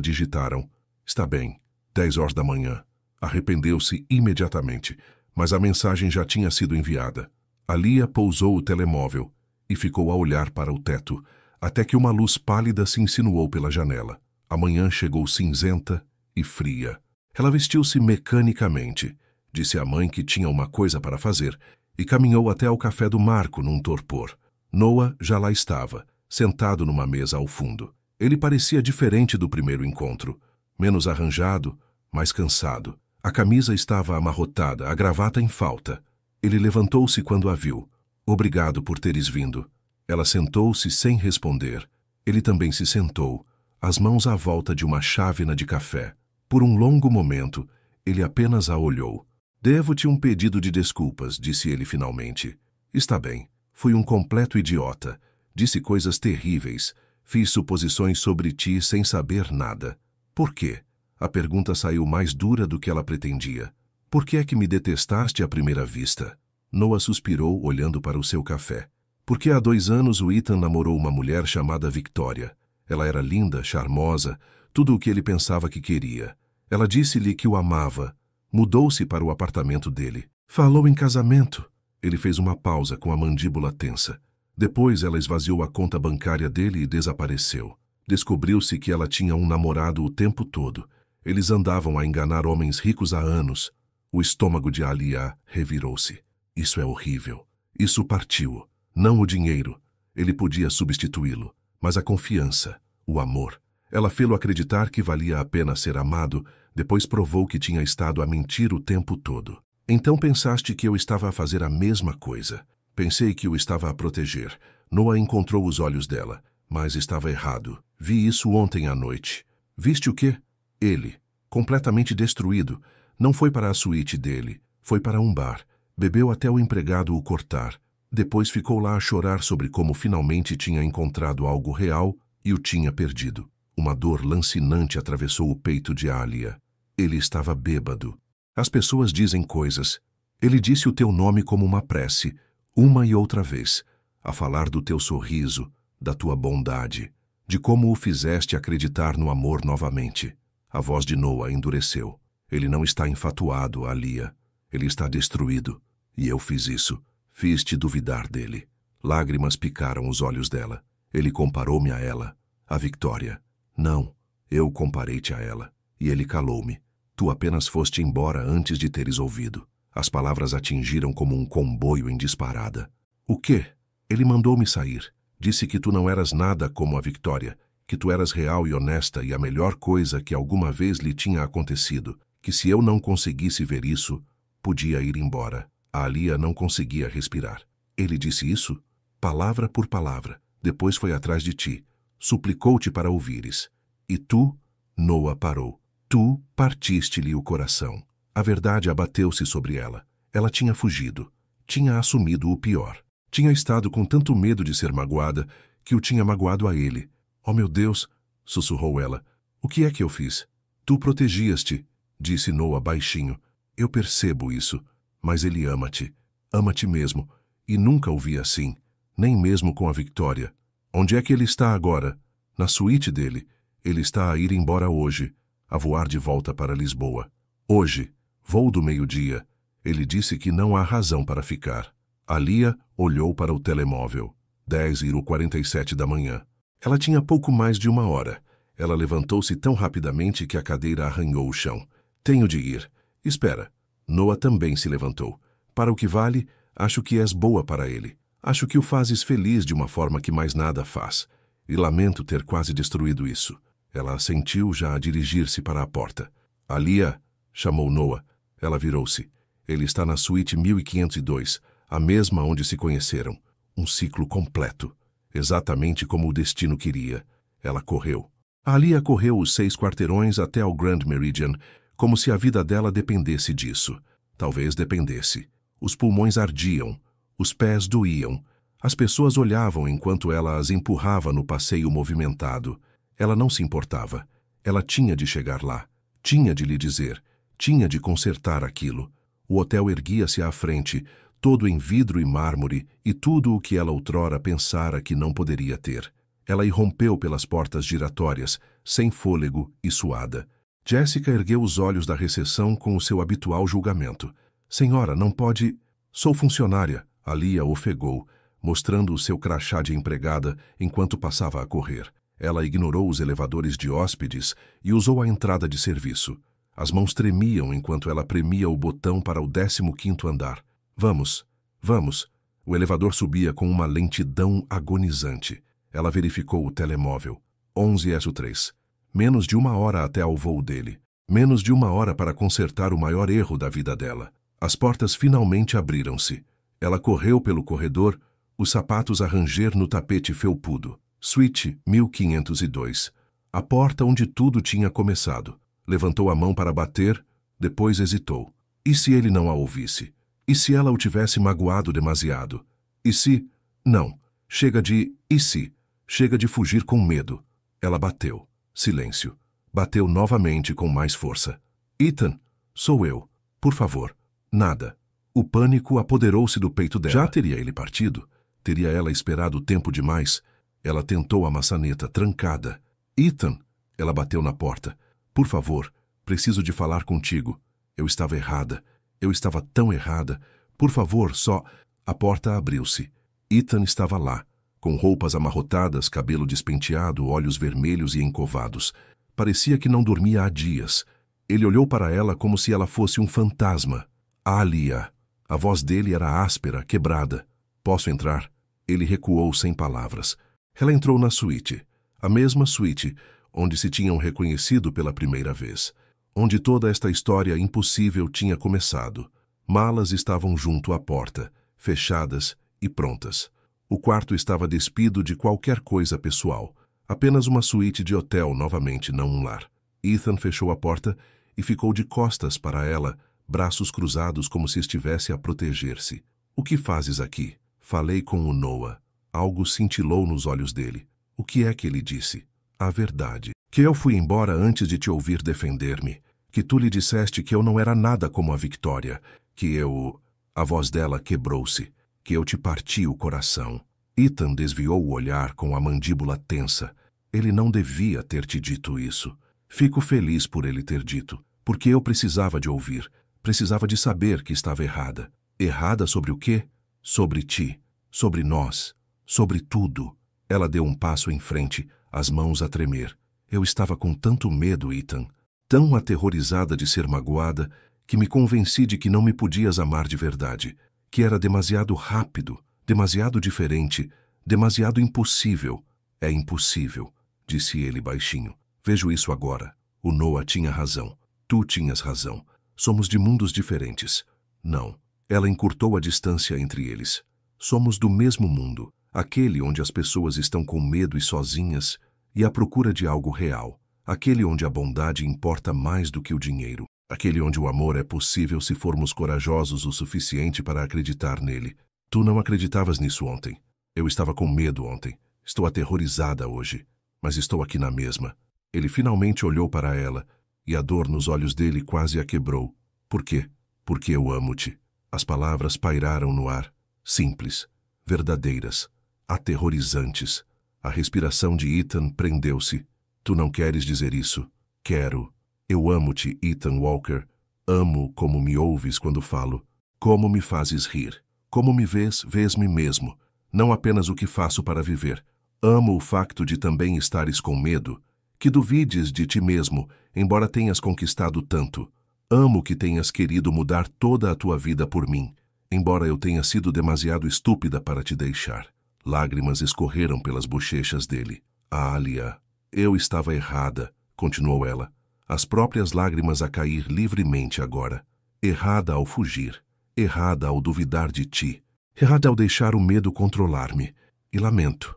digitaram. Está bem. 10 horas da manhã. Arrependeu-se imediatamente, mas a mensagem já tinha sido enviada. Alia pousou o telemóvel e ficou a olhar para o teto, até que uma luz pálida se insinuou pela janela. A manhã chegou cinzenta e fria. Ela vestiu-se mecanicamente, disse à mãe que tinha uma coisa para fazer, e caminhou até ao café do Marco num torpor. Noah já lá estava, sentado numa mesa ao fundo. Ele parecia diferente do primeiro encontro, menos arranjado, mais cansado. A camisa estava amarrotada, a gravata em falta. Ele levantou-se quando a viu. Obrigado por teres vindo. Ela sentou-se sem responder. Ele também se sentou, as mãos à volta de uma chávena de café. Por um longo momento, ele apenas a olhou. Devo-te um pedido de desculpas, disse ele finalmente. Está bem, fui um completo idiota. Disse coisas terríveis. Fiz suposições sobre ti sem saber nada. Por quê? A pergunta saiu mais dura do que ela pretendia. Por que é que me detestaste à primeira vista? Noah suspirou, olhando para o seu café. Porque há 2 anos o Ethan namorou uma mulher chamada Victoria. Ela era linda, charmosa, tudo o que ele pensava que queria. Ela disse-lhe que o amava. Mudou-se para o apartamento dele. Falou em casamento. Ele fez uma pausa com a mandíbula tensa. Depois ela esvaziou a conta bancária dele e desapareceu. Descobriu-se que ela tinha um namorado o tempo todo. Eles andavam a enganar homens ricos há anos. O estômago de Alia revirou-se. Isso é horrível. Isso partiu. Não o dinheiro. Ele podia substituí-lo. Mas a confiança, o amor. Ela fê-lo acreditar que valia a pena ser amado, depois provou que tinha estado a mentir o tempo todo. Então pensaste que eu estava a fazer a mesma coisa. Pensei que o estava a proteger. Noah encontrou os olhos dela, mas estava errado. Vi isso ontem à noite. Viste o quê? Ele, completamente destruído, não foi para a suíte dele, foi para um bar. Bebeu até o empregado o cortar. Depois ficou lá a chorar sobre como finalmente tinha encontrado algo real e o tinha perdido. Uma dor lancinante atravessou o peito de Alia. Ele estava bêbado. As pessoas dizem coisas. Ele disse o teu nome como uma prece, uma e outra vez, a falar do teu sorriso, da tua bondade, de como o fizeste acreditar no amor novamente. A voz de Noah endureceu. Ele não está enfatuado, Alia. Ele está destruído. E eu fiz isso. Fiz-te duvidar dele. Lágrimas picaram os olhos dela. Ele comparou-me a ela, a Victoria. Não, eu comparei-te a ela. E ele calou-me. Tu apenas foste embora antes de teres ouvido. As palavras atingiram como um comboio em disparada. O quê? Ele mandou-me sair. Disse que tu não eras nada como a Victoria, que tu eras real e honesta e a melhor coisa que alguma vez lhe tinha acontecido, que se eu não conseguisse ver isso, podia ir embora. A Alia não conseguia respirar. Ele disse isso, palavra por palavra. Depois foi atrás de ti. Suplicou-te para ouvires. E tu, Noah parou. Tu partiste-lhe o coração. A verdade abateu-se sobre ela. Ela tinha fugido. Tinha assumido o pior. Tinha estado com tanto medo de ser magoada que o tinha magoado a ele. Oh, meu Deus, sussurrou ela. O que é que eu fiz? Tu protegias-te, disse Noah baixinho. Eu percebo isso. Mas ele ama-te. Ama-te mesmo. E nunca o vi assim. Nem mesmo com a Victoria. Onde é que ele está agora? Na suíte dele. Ele está a ir embora hoje, a voar de volta para Lisboa. Hoje, voo do meio-dia. Ele disse que não há razão para ficar. Alia olhou para o telemóvel. 10h47 da manhã. Ela tinha pouco mais de 1 hora. Ela levantou-se tão rapidamente que a cadeira arranhou o chão. Tenho de ir. Espera. Noah também se levantou. Para o que vale, acho que és boa para ele. Acho que o fazes feliz de uma forma que mais nada faz. E lamento ter quase destruído isso. Ela assentiu já a dirigir-se para a porta. Alia, chamou Noah. Ela virou-se. Ele está na suíte 1502, a mesma onde se conheceram. Um ciclo completo. Exatamente como o destino queria. Ela correu. Alia correu os 6 quarteirões até ao Grand Meridian, como se a vida dela dependesse disso. Talvez dependesse. Os pulmões ardiam. Os pés doíam. As pessoas olhavam enquanto ela as empurrava no passeio movimentado. Ela não se importava. Ela tinha de chegar lá. Tinha de lhe dizer. Tinha de consertar aquilo. O hotel erguia-se à frente, todo em vidro e mármore, e tudo o que ela outrora pensara que não poderia ter. Ela irrompeu pelas portas giratórias, sem fôlego e suada. Jessica ergueu os olhos da recepção com o seu habitual julgamento. Senhora, não pode... Sou funcionária, Alia ofegou, mostrando o seu crachá de empregada enquanto passava a correr. Ela ignorou os elevadores de hóspedes e usou a entrada de serviço. As mãos tremiam enquanto ela premia o botão para o 15º andar. Vamos, vamos. O elevador subia com uma lentidão agonizante. Ela verificou o telemóvel. 11h03. Menos de 1 hora até ao voo dele. Menos de 1 hora para consertar o maior erro da vida dela. As portas finalmente abriram-se. Ela correu pelo corredor, os sapatos a ranger no tapete felpudo. Suíte 1502. A porta onde tudo tinha começado. Levantou a mão para bater, depois hesitou. E se ele não a ouvisse? E se ela o tivesse magoado demasiado? E se... Não. Chega de... E se? Chega de fugir com medo. Ela bateu. Silêncio. Bateu novamente com mais força. Ethan, sou eu. Por favor. Nada. O pânico apoderou-se do peito dela. Já teria ele partido? Teria ela esperado tempo demais? Ela tentou a maçaneta, trancada. Ethan! Ela bateu na porta. Por favor, preciso de falar contigo. Eu estava errada. Eu estava tão errada. Por favor, só... A porta abriu-se. Ethan estava lá, com roupas amarrotadas, cabelo despenteado, olhos vermelhos e encovados. Parecia que não dormia há dias. Ele olhou para ela como se ela fosse um fantasma. Alia. A voz dele era áspera, quebrada. Posso entrar? Ele recuou sem palavras. Ela entrou na suíte. A mesma suíte onde se tinham reconhecido pela primeira vez. Onde toda esta história impossível tinha começado. Malas estavam junto à porta, fechadas e prontas. O quarto estava despido de qualquer coisa pessoal. Apenas uma suíte de hotel, novamente, não um lar. Ethan fechou a porta e ficou de costas para ela, braços cruzados como se estivesse a proteger-se. O que fazes aqui? Falei com o Noah. Algo cintilou nos olhos dele. O que é que ele disse? A verdade. Que eu fui embora antes de te ouvir defender-me. Que tu lhe disseste que eu não era nada como a Victoria. Que eu... A voz dela quebrou-se. Que eu te parti o coração. Ethan desviou o olhar com a mandíbula tensa. Ele não devia ter te dito isso. Fico feliz por ele ter dito. Porque eu precisava de ouvir. Precisava de saber que estava errada. Errada sobre o quê? Sobre ti. Sobre nós. Sobre tudo. Ela deu um passo em frente, as mãos a tremer. Eu estava com tanto medo, Ethan, tão aterrorizada de ser magoada, que me convenci de que não me podias amar de verdade, que era demasiado rápido, demasiado diferente, demasiado impossível. É impossível, disse ele baixinho. Vejo isso agora. O Noah tinha razão. Tu tinhas razão. Somos de mundos diferentes. Não. Ela encurtou a distância entre eles. Somos do mesmo mundo. Aquele onde as pessoas estão com medo e sozinhas e à procura de algo real. Aquele onde a bondade importa mais do que o dinheiro. Aquele onde o amor é possível se formos corajosos o suficiente para acreditar nele. Tu não acreditavas nisso ontem. Eu estava com medo ontem. Estou aterrorizada hoje. Mas estou aqui na mesma. Ele finalmente olhou para ela e a dor nos olhos dele quase a quebrou. Por quê? Porque eu amo-te. As palavras pairaram no ar. Simples. Verdadeiras. Aterrorizantes. A respiração de Ethan prendeu-se. Tu não queres dizer isso? Quero. Eu amo-te, Ethan Walker. Amo como me ouves quando falo. Como me fazes rir. Como me vês-me mesmo. Não apenas o que faço para viver. Amo o facto de também estares com medo. Que duvides de ti mesmo, embora tenhas conquistado tanto. Amo que tenhas querido mudar toda a tua vida por mim, embora eu tenha sido demasiado estúpida para te deixar. Lágrimas escorreram pelas bochechas dele. Alia, eu estava errada, continuou ela. As próprias lágrimas a cair livremente agora. Errada ao fugir. Errada ao duvidar de ti. Errada ao deixar o medo controlar-me. E lamento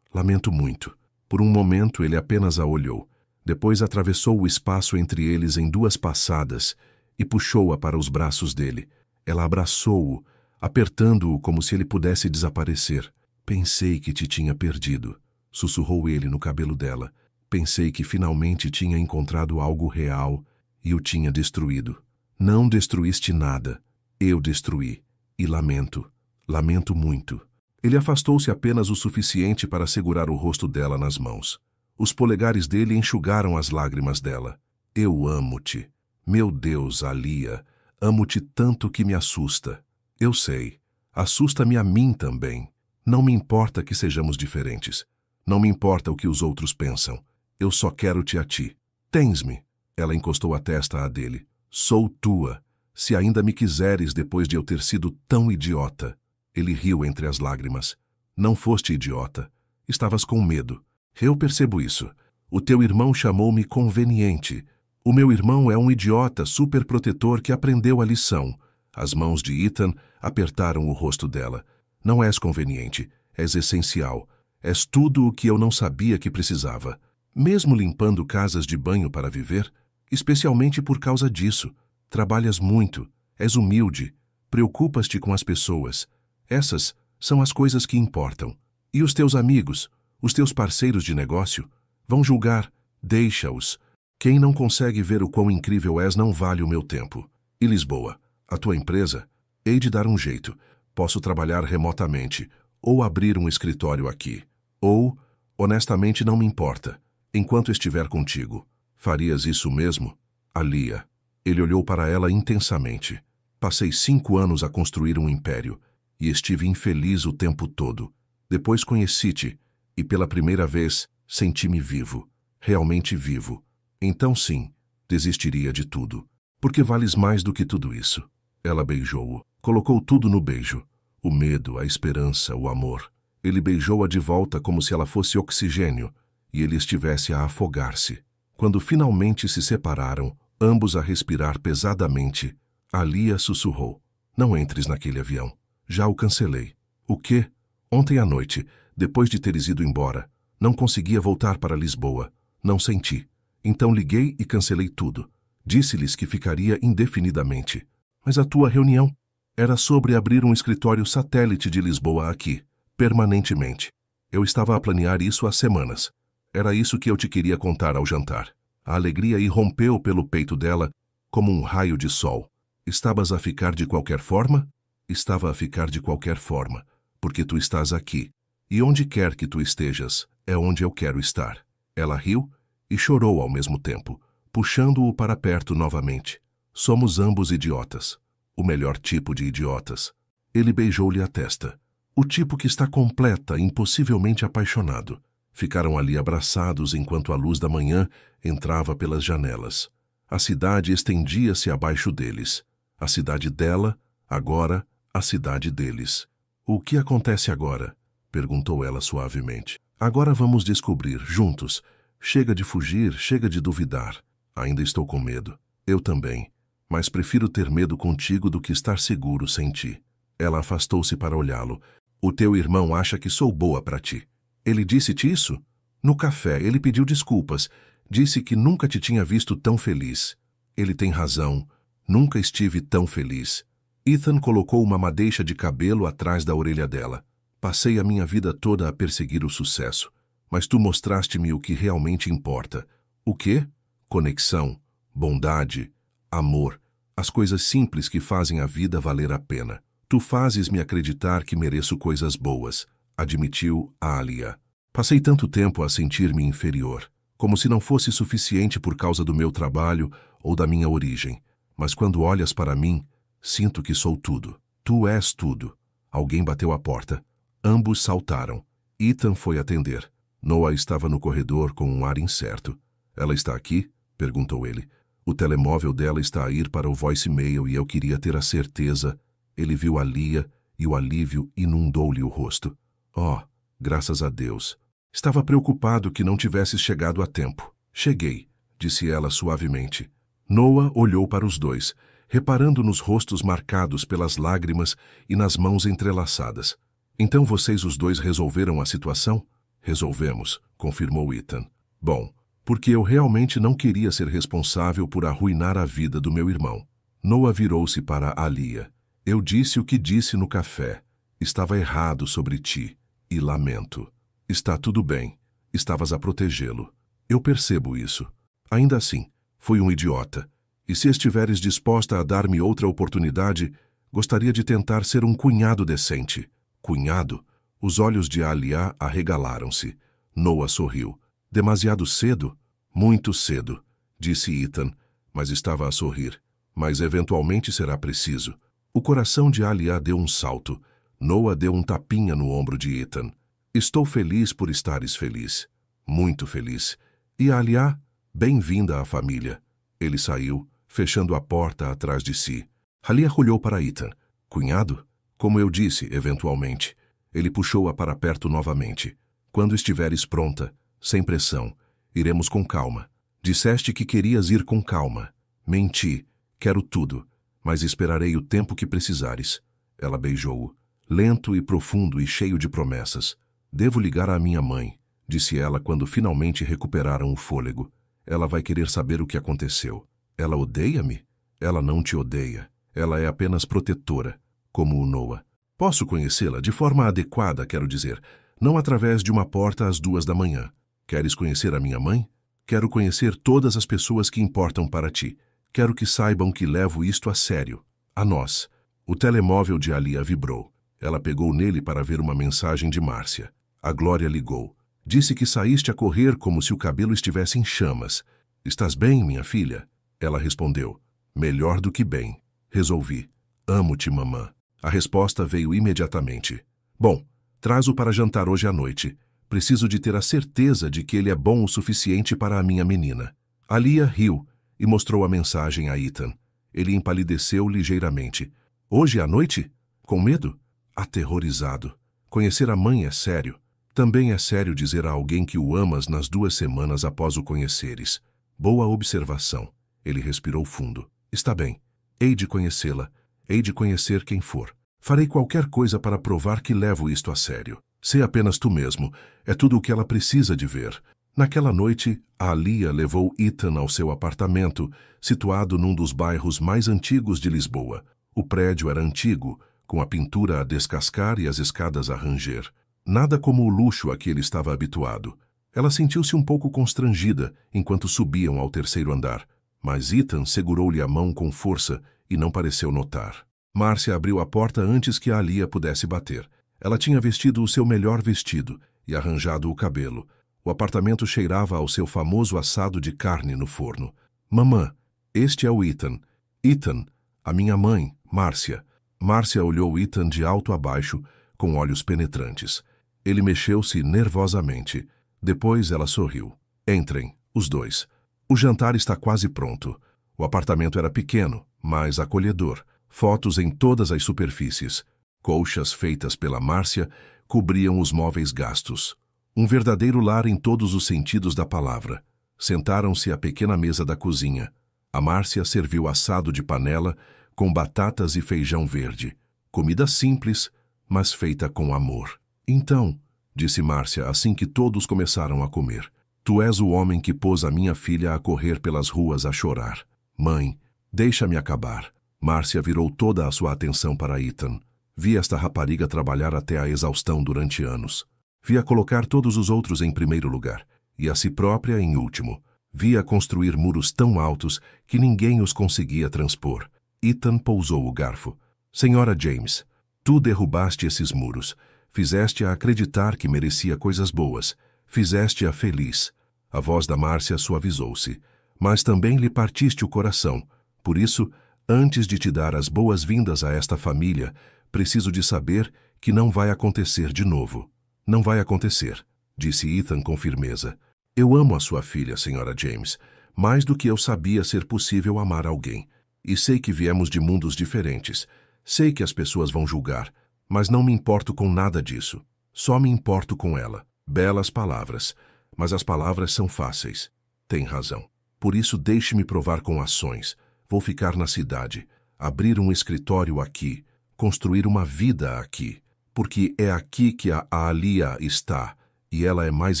muito. Por um momento ele apenas a olhou. Depois atravessou o espaço entre eles em 2 passadas e puxou-a para os braços dele. Ela abraçou-o, apertando-o como se ele pudesse desaparecer. Pensei que te tinha perdido, sussurrou ele no cabelo dela. Pensei que finalmente tinha encontrado algo real e o tinha destruído. Não destruíste nada. Eu destruí. E lamento muito. Ele afastou-se apenas o suficiente para segurar o rosto dela nas mãos. Os polegares dele enxugaram as lágrimas dela. Eu amo-te. Meu Deus, Alia, amo-te tanto que me assusta. Eu sei. Assusta-me a mim também. Não me importa que sejamos diferentes. Não me importa o que os outros pensam. Eu só quero-te a ti. Tens-me. Ela encostou a testa à dele. Sou tua. Se ainda me quiseres depois de eu ter sido tão idiota. Ele riu entre as lágrimas. Não foste idiota. Estavas com medo. Eu percebo isso. O teu irmão chamou-me conveniente. O meu irmão é um idiota superprotetor que aprendeu a lição. As mãos de Ethan apertaram o rosto dela. Não és conveniente. És essencial. És tudo o que eu não sabia que precisava. Mesmo limpando casas de banho para viver, especialmente por causa disso. Trabalhas muito. És humilde. Preocupas-te com as pessoas. Essas são as coisas que importam. E os teus amigos, os teus parceiros de negócio, vão julgar. Deixa-os. Quem não consegue ver o quão incrível és não vale o meu tempo. E Lisboa, a tua empresa? Hei de dar um jeito. Posso trabalhar remotamente, ou abrir um escritório aqui. Ou, honestamente, não me importa. Enquanto estiver contigo. Farias isso mesmo? Alia. Ele olhou para ela intensamente. Passei 5 anos a construir um império. E estive infeliz o tempo todo. Depois conheci-te, e pela primeira vez senti-me vivo, realmente vivo. Então sim, desistiria de tudo. Porque vales mais do que tudo isso. Ela beijou-o, colocou tudo no beijo. O medo, a esperança, o amor. Ele beijou-a de volta como se ela fosse oxigênio, e ele estivesse a afogar-se. Quando finalmente se separaram, ambos a respirar pesadamente, Alia sussurrou. Não entres naquele avião. Já o cancelei. O quê? Ontem à noite, depois de teres ido embora, não conseguia voltar para Lisboa. Não senti. Então liguei e cancelei tudo. Disse-lhes que ficaria indefinidamente. Mas a tua reunião era sobre abrir um escritório satélite de Lisboa aqui, permanentemente. Eu estava a planear isso há semanas. Era isso que eu te queria contar ao jantar. A alegria irrompeu pelo peito dela como um raio de sol. Estavas a ficar de qualquer forma? Estava a ficar de qualquer forma, porque tu estás aqui. E onde quer que tu estejas, é onde eu quero estar. Ela riu e chorou ao mesmo tempo, puxando-o para perto novamente. Somos ambos idiotas. O melhor tipo de idiotas. Ele beijou-lhe a testa. O tipo que está completa, impossivelmente apaixonado. Ficaram ali abraçados enquanto a luz da manhã entrava pelas janelas. A cidade estendia-se abaixo deles. A cidade dela, agora, a cidade deles. O que acontece agora? Perguntou ela suavemente. Agora vamos descobrir, juntos. Chega de fugir, chega de duvidar. Ainda estou com medo. Eu também. Mas prefiro ter medo contigo do que estar seguro sem ti. Ela afastou-se para olhá-lo. O teu irmão acha que sou boa para ti. Ele disse-te isso? No café, ele pediu desculpas. Disse que nunca te tinha visto tão feliz. Ele tem razão. Nunca estive tão feliz. Ethan colocou uma madeixa de cabelo atrás da orelha dela. Passei a minha vida toda a perseguir o sucesso. Mas tu mostraste-me o que realmente importa. O quê? Conexão, bondade, amor. As coisas simples que fazem a vida valer a pena. Tu fazes-me acreditar que mereço coisas boas, admitiu Alia. Passei tanto tempo a sentir-me inferior. como se não fosse suficiente por causa do meu trabalho ou da minha origem. Mas quando olhas para mim, sinto que sou tudo. Tu és tudo. Alguém bateu à porta. Ambos saltaram. Ethan foi atender. Noah estava no corredor com um ar incerto. Ela está aqui? Perguntou ele. O telemóvel dela está a ir para o voicemail e eu queria ter a certeza. Ele viu a Lia e o alívio inundou-lhe o rosto. Oh, graças a Deus. Estava preocupado que não tivesses chegado a tempo. Cheguei, disse ela suavemente. Noah olhou para os dois, reparando nos rostos marcados pelas lágrimas e nas mãos entrelaçadas. Então vocês os dois resolveram a situação? Resolvemos, confirmou Ethan. Bom, porque eu realmente não queria ser responsável por arruinar a vida do meu irmão. Noah virou-se para Alia. Eu disse o que disse no café. Estava errado sobre ti, e lamento. Está tudo bem. Estavas a protegê-lo. Eu percebo isso. Ainda assim, fui um idiota. E se estiveres disposta a dar-me outra oportunidade, gostaria de tentar ser um cunhado decente. Cunhado? Os olhos de Alia arregalaram-se. Noah sorriu. Demasiado cedo? Muito cedo, disse Ethan, mas estava a sorrir. Mas eventualmente será preciso. O coração de Alia deu um salto. Noah deu um tapinha no ombro de Ethan. Estou feliz por estares feliz. Muito feliz. E Alia, bem-vinda à família. Ele saiu, fechando a porta atrás de si. Alia olhou para Ethan. Cunhado? Como eu disse, eventualmente. Ele puxou-a para perto novamente. Quando estiveres pronta, sem pressão, iremos com calma. Disseste que querias ir com calma. Menti. Quero tudo, mas esperarei o tempo que precisares. Ela beijou-o. Lento e profundo e cheio de promessas. Devo ligar à minha mãe, disse ela quando finalmente recuperaram o fôlego. Ela vai querer saber o que aconteceu. Ela odeia-me? Ela não te odeia. Ela é apenas protetora, como o Noah. Posso conhecê-la de forma adequada, quero dizer, não através de uma porta às 2 da manhã. Queres conhecer a minha mãe? Quero conhecer todas as pessoas que importam para ti. Quero que saibam que levo isto a sério. A nós. O telemóvel de Alia vibrou. Ela pegou nele para ver uma mensagem de Márcia. A Glória ligou. Disse que saíste a correr como se o cabelo estivesse em chamas. Estás bem, minha filha? Ela respondeu. Melhor do que bem. Resolvi. Amo-te, mamã. A resposta veio imediatamente. Bom, traz-o para jantar hoje à noite. Preciso de ter a certeza de que ele é bom o suficiente para a minha menina. Alia riu e mostrou a mensagem a Ethan. Ele empalideceu ligeiramente. Hoje à noite? Com medo? Aterrorizado. Conhecer a mãe é sério. Também é sério dizer a alguém que o amas nas 2 semanas após o conheceres. Boa observação. Ele respirou fundo. Está bem. Hei de conhecê-la. Hei de conhecer quem for. Farei qualquer coisa para provar que levo isto a sério. Sê apenas tu mesmo. É tudo o que ela precisa de ver. Naquela noite, Alia levou Ethan ao seu apartamento, situado num dos bairros mais antigos de Lisboa. O prédio era antigo, com a pintura a descascar e as escadas a ranger. Nada como o luxo a que ele estava habituado. Ela sentiu-se um pouco constrangida enquanto subiam ao 3º andar, mas Ethan segurou-lhe a mão com força e não pareceu notar. Márcia abriu a porta antes que Alia pudesse bater. Ela tinha vestido o seu melhor vestido e arranjado o cabelo. O apartamento cheirava ao seu famoso assado de carne no forno. Mamã, este é o Ethan. Ethan, a minha mãe, Márcia. Márcia olhou Ethan de alto a baixo, com olhos penetrantes. Ele mexeu-se nervosamente. Depois ela sorriu. Entrem, os dois. O jantar está quase pronto. O apartamento era pequeno, mas acolhedor. Fotos em todas as superfícies. Colchas feitas pela Márcia cobriam os móveis gastos. Um verdadeiro lar em todos os sentidos da palavra. Sentaram-se à pequena mesa da cozinha. A Márcia serviu assado de panela com batatas e feijão verde. Comida simples, mas feita com amor. Então, disse Márcia assim que todos começaram a comer, tu és o homem que pôs a minha filha a correr pelas ruas a chorar. Mãe, deixa-me acabar. Márcia virou toda a sua atenção para Ethan. Vi esta rapariga trabalhar até a exaustão durante anos. Via colocar todos os outros em primeiro lugar, e a si própria em último. Via construir muros tão altos que ninguém os conseguia transpor. Ethan pousou o garfo. Senhora James, tu derrubaste esses muros. Fizeste-a acreditar que merecia coisas boas. Fizeste-a feliz. A voz da Márcia suavizou-se. Mas também lhe partiste o coração. Por isso, antes de te dar as boas-vindas a esta família, preciso de saber que não vai acontecer de novo. Não vai acontecer, disse Ethan com firmeza. Eu amo a sua filha, Sra. James, mais do que eu sabia ser possível amar alguém. E sei que viemos de mundos diferentes. Sei que as pessoas vão julgar, mas não me importo com nada disso. Só me importo com ela. Belas palavras, mas as palavras são fáceis. Tem razão. Por isso deixe-me provar com ações. Vou ficar na cidade, abrir um escritório aqui, construir uma vida aqui, porque é aqui que a Alia está, e ela é mais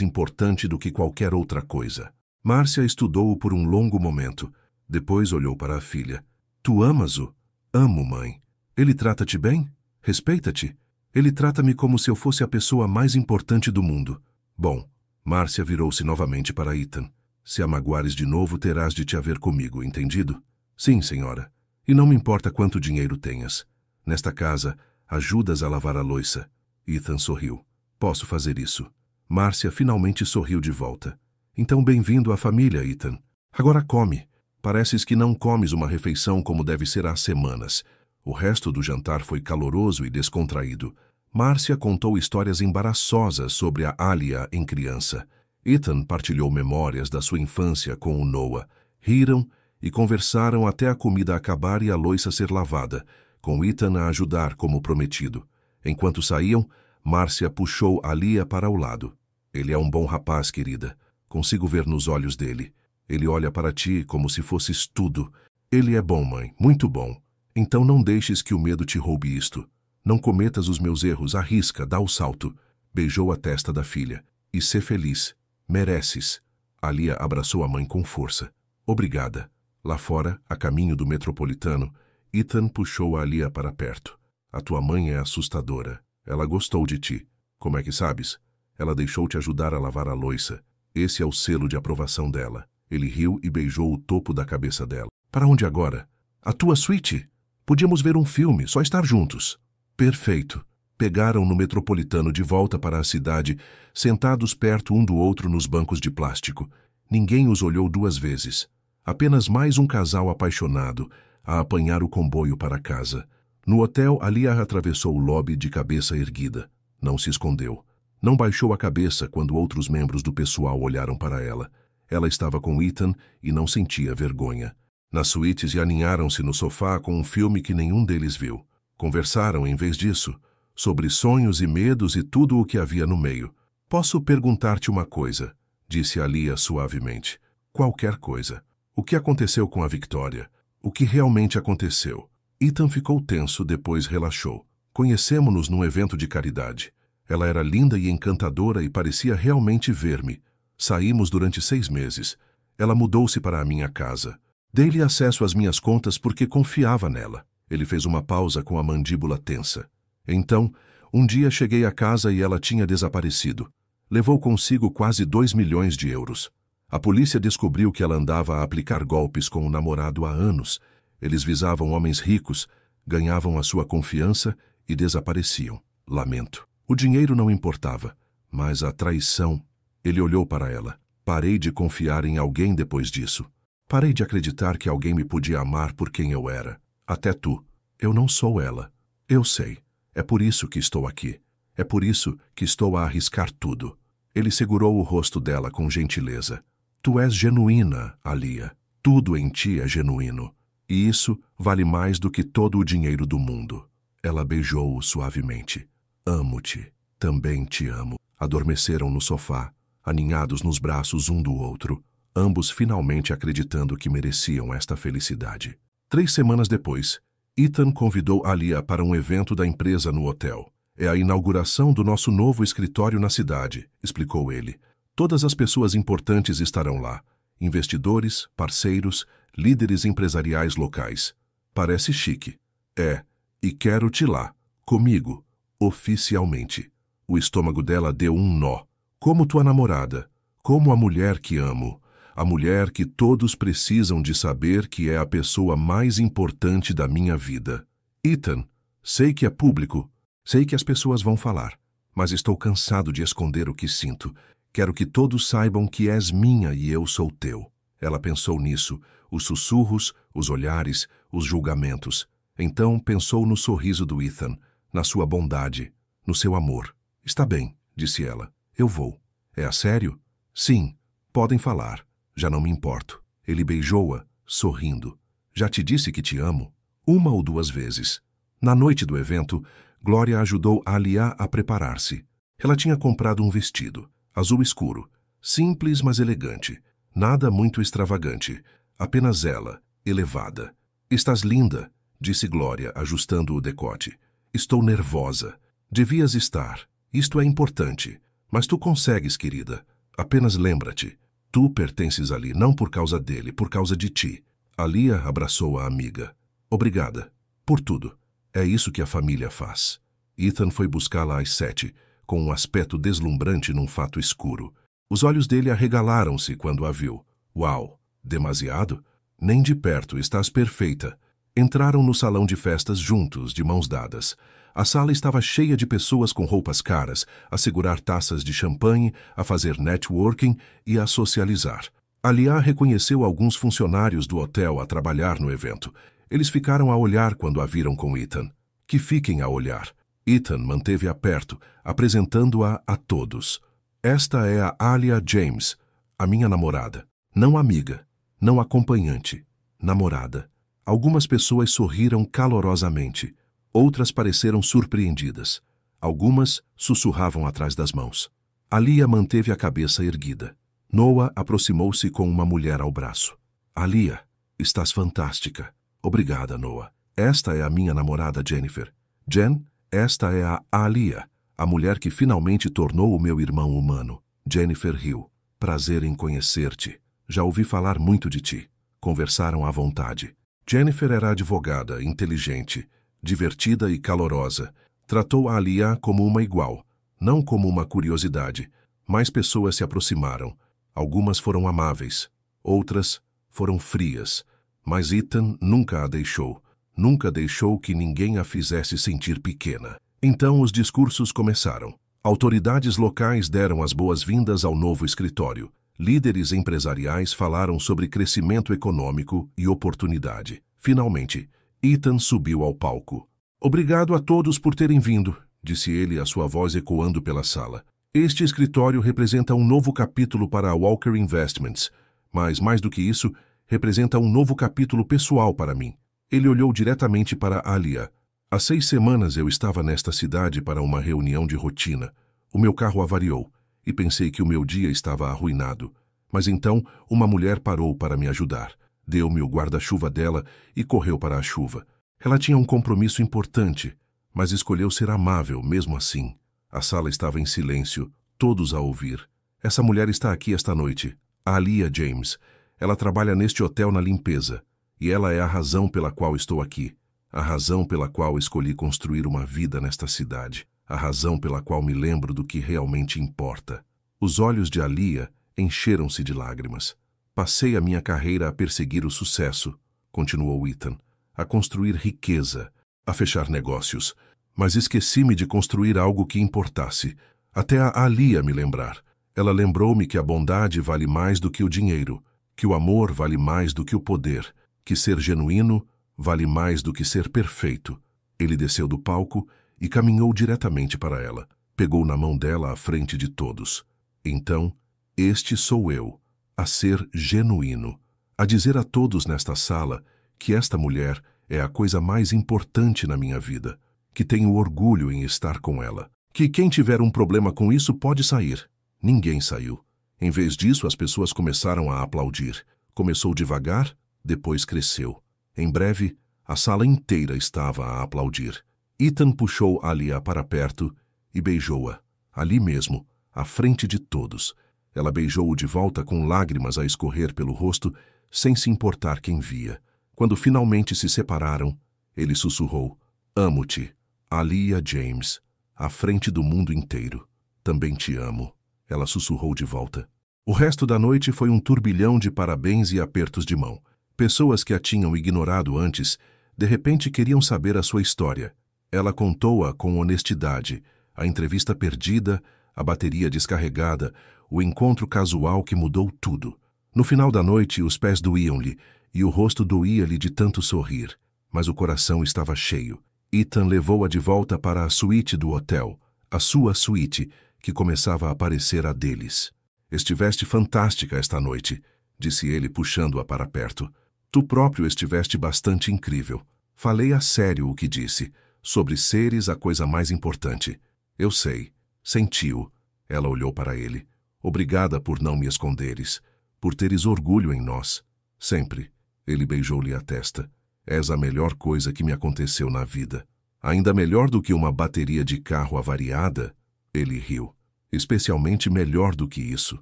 importante do que qualquer outra coisa. Márcia estudou-o por um longo momento. Depois olhou para a filha. Tu amas-o? Amo, mãe. Ele trata-te bem? Respeita-te? Ele trata-me como se eu fosse a pessoa mais importante do mundo. Bom, Márcia virou-se novamente para Ethan. Se a magoares de novo, terás de te haver comigo, entendido? Sim, senhora. E não me importa quanto dinheiro tenhas. Nesta casa, ajudas a lavar a louça. Ethan sorriu. Posso fazer isso. Márcia finalmente sorriu de volta. Então, bem-vindo à família, Ethan. Agora come. Pareces que não comes uma refeição como deve ser há semanas. O resto do jantar foi caloroso e descontraído. Márcia contou histórias embaraçosas sobre a Alia em criança. Ethan partilhou memórias da sua infância com o Noah. Riram e conversaram até a comida acabar e a louça ser lavada, com Ethan a ajudar como prometido. Enquanto saíam, Márcia puxou Alia para o lado. Ele é um bom rapaz, querida. Consigo ver nos olhos dele. Ele olha para ti como se fosses tudo. Ele é bom, mãe, muito bom. Então não deixes que o medo te roube isto. Não cometas os meus erros, arrisca, dá o salto. Beijou a testa da filha. E sê feliz. Mereces. Alia abraçou a mãe com força. Obrigada. Lá fora, a caminho do metropolitano, Ethan puxou a Alia para perto. A tua mãe é assustadora. Ela gostou de ti. Como é que sabes? Ela deixou-te ajudar a lavar a louça. Esse é o selo de aprovação dela. Ele riu e beijou o topo da cabeça dela. Para onde agora? A tua suíte? Podíamos ver um filme, só estar juntos. Perfeito. Pegaram no metropolitano de volta para a cidade, sentados perto um do outro nos bancos de plástico. Ninguém os olhou duas vezes. Apenas mais um casal apaixonado a apanhar o comboio para casa. No hotel, Alia atravessou o lobby de cabeça erguida. Não se escondeu. Não baixou a cabeça quando outros membros do pessoal olharam para ela. Ela estava com Ethan e não sentia vergonha. Nas suítes aninharam-se no sofá com um filme que nenhum deles viu. Conversaram, em vez disso, sobre sonhos e medos e tudo o que havia no meio. Posso perguntar-te uma coisa, disse Alia suavemente. Qualquer coisa. O que aconteceu com a Victoria? O que realmente aconteceu? Ethan ficou tenso, depois relaxou. Conhecemo-nos num evento de caridade. Ela era linda e encantadora e parecia realmente ver-me. Saímos durante 6 meses. Ela mudou-se para a minha casa. Dei-lhe acesso às minhas contas porque confiava nela. Ele fez uma pausa com a mandíbula tensa. Então, um dia cheguei à casa e ela tinha desaparecido. Levou consigo quase 2 milhões de euros. A polícia descobriu que ela andava a aplicar golpes com o namorado há anos. Eles visavam homens ricos, ganhavam a sua confiança e desapareciam. Lamento. O dinheiro não importava, mas a traição. Ele olhou para ela. Parei de confiar em alguém depois disso. Parei de acreditar que alguém me podia amar por quem eu era. Até tu. Eu não sou ela. Eu sei. É por isso que estou aqui. É por isso que estou a arriscar tudo. Ele segurou o rosto dela com gentileza. Tu és genuína, Alia. Tudo em ti é genuíno. E isso vale mais do que todo o dinheiro do mundo. Ela beijou-o suavemente. Amo-te. Também te amo. Adormeceram no sofá, aninhados nos braços um do outro, ambos finalmente acreditando que mereciam esta felicidade. 3 semanas depois, Ethan convidou Alia para um evento da empresa no hotel. É a inauguração do nosso novo escritório na cidade, explicou ele. Todas as pessoas importantes estarão lá. Investidores, parceiros, líderes empresariais locais. Parece chique. É, e quero-te lá, comigo, oficialmente. O estômago dela deu um nó. Como tua namorada, como a mulher que amo, a mulher que todos precisam de saber que é a pessoa mais importante da minha vida. Ethan, sei que é público, sei que as pessoas vão falar, mas estou cansado de esconder o que sinto. Quero que todos saibam que és minha e eu sou teu. Ela pensou nisso, os sussurros, os olhares, os julgamentos. Então pensou no sorriso do Ethan, na sua bondade, no seu amor. Está bem, disse ela. Eu vou. É a sério? Sim, podem falar. Já não me importo. Ele beijou-a, sorrindo. Já te disse que te amo? 1 ou 2 vezes. Na noite do evento, Glória ajudou Alia a preparar-se. Ela tinha comprado um vestido, azul escuro, simples mas elegante. Nada muito extravagante, apenas ela, elevada. Estás linda, disse Glória, ajustando o decote. Estou nervosa. Devias estar. Isto é importante. Mas tu consegues, querida. Apenas lembra-te. Tu pertences ali não por causa dele, por causa de ti. Alia abraçou a amiga. Obrigada. Por tudo. É isso que a família faz. Ethan foi buscá-la às 7, com um aspecto deslumbrante num fato escuro. Os olhos dele arregalaram-se quando a viu. Uau! Demasiado? Nem de perto, estás perfeita. Entraram no salão de festas juntos, de mãos dadas. A sala estava cheia de pessoas com roupas caras, a segurar taças de champanhe, a fazer networking e a socializar. Alia reconheceu alguns funcionários do hotel a trabalhar no evento. Eles ficaram a olhar quando a viram com Ethan. Que fiquem a olhar. Ethan manteve-a perto, apresentando-a a todos. Esta é a Alia James, a minha namorada. Não amiga, não acompanhante, namorada. Algumas pessoas sorriram calorosamente. Outras pareceram surpreendidas. Algumas sussurravam atrás das mãos. Alia manteve a cabeça erguida. Noah aproximou-se com uma mulher ao braço. Alia, estás fantástica. Obrigada, Noah. Esta é a minha namorada Jennifer. Jen, esta é a Alia, a mulher que finalmente tornou o meu irmão humano. Jennifer riu. Prazer em conhecer-te. Já ouvi falar muito de ti. Conversaram à vontade. Jennifer era advogada, inteligente, divertida e calorosa. Tratou a Alia como uma igual, não como uma curiosidade. Mais pessoas se aproximaram. Algumas foram amáveis, outras foram frias. Mas Ethan nunca a deixou. Nunca deixou que ninguém a fizesse sentir pequena. Então os discursos começaram. Autoridades locais deram as boas-vindas ao novo escritório. Líderes empresariais falaram sobre crescimento econômico e oportunidade. Finalmente, Ethan subiu ao palco. Obrigado a todos por terem vindo, disse ele, a sua voz ecoando pela sala. Este escritório representa um novo capítulo para a Walker Investments, mas mais do que isso, representa um novo capítulo pessoal para mim. Ele olhou diretamente para Alia. Há 6 semanas eu estava nesta cidade para uma reunião de rotina. O meu carro avariou e pensei que o meu dia estava arruinado. Mas então uma mulher parou para me ajudar. Deu-me o guarda-chuva dela e correu para a chuva. Ela tinha um compromisso importante, mas escolheu ser amável mesmo assim. A sala estava em silêncio, todos a ouvir. Essa mulher está aqui esta noite, a Alia James. Ela trabalha neste hotel na limpeza, e ela é a razão pela qual estou aqui. A razão pela qual escolhi construir uma vida nesta cidade. A razão pela qual me lembro do que realmente importa. Os olhos de Alia encheram-se de lágrimas. Passei a minha carreira a perseguir o sucesso, continuou Ethan, a construir riqueza, a fechar negócios, mas esqueci-me de construir algo que importasse. Até a Alia me lembrar. Ela lembrou-me que a bondade vale mais do que o dinheiro, que o amor vale mais do que o poder, que ser genuíno vale mais do que ser perfeito. Ele desceu do palco e caminhou diretamente para ela. Pegou na mão dela à frente de todos. Então, este sou eu, a ser genuíno, a dizer a todos nesta sala que esta mulher é a coisa mais importante na minha vida, que tenho orgulho em estar com ela, que quem tiver um problema com isso pode sair. Ninguém saiu. Em vez disso, as pessoas começaram a aplaudir. Começou devagar, depois cresceu. Em breve, a sala inteira estava a aplaudir. Ethan puxou Alia para perto e beijou-a, ali mesmo, à frente de todos. Ela beijou-o de volta com lágrimas a escorrer pelo rosto, sem se importar quem via. Quando finalmente se separaram, ele sussurrou: Amo-te, Alia James, à frente do mundo inteiro. Também te amo. Ela sussurrou de volta. O resto da noite foi um turbilhão de parabéns e apertos de mão. Pessoas que a tinham ignorado antes, de repente queriam saber a sua história. Ela contou-a com honestidade, a entrevista perdida, a bateria descarregada, o encontro casual que mudou tudo. No final da noite, os pés doíam-lhe e o rosto doía-lhe de tanto sorrir, mas o coração estava cheio. Ethan levou-a de volta para a suíte do hotel, a sua suíte, que começava a parecer a deles. Estiveste fantástica esta noite, disse ele puxando-a para perto. Tu próprio estiveste bastante incrível. Falei a sério o que disse, sobre seres a coisa mais importante. Eu sei, senti-o. Ela olhou para ele. Obrigada por não me esconderes, por teres orgulho em nós. Sempre. Ele beijou-lhe a testa. És a melhor coisa que me aconteceu na vida. Ainda melhor do que uma bateria de carro avariada? Ele riu. Especialmente melhor do que isso.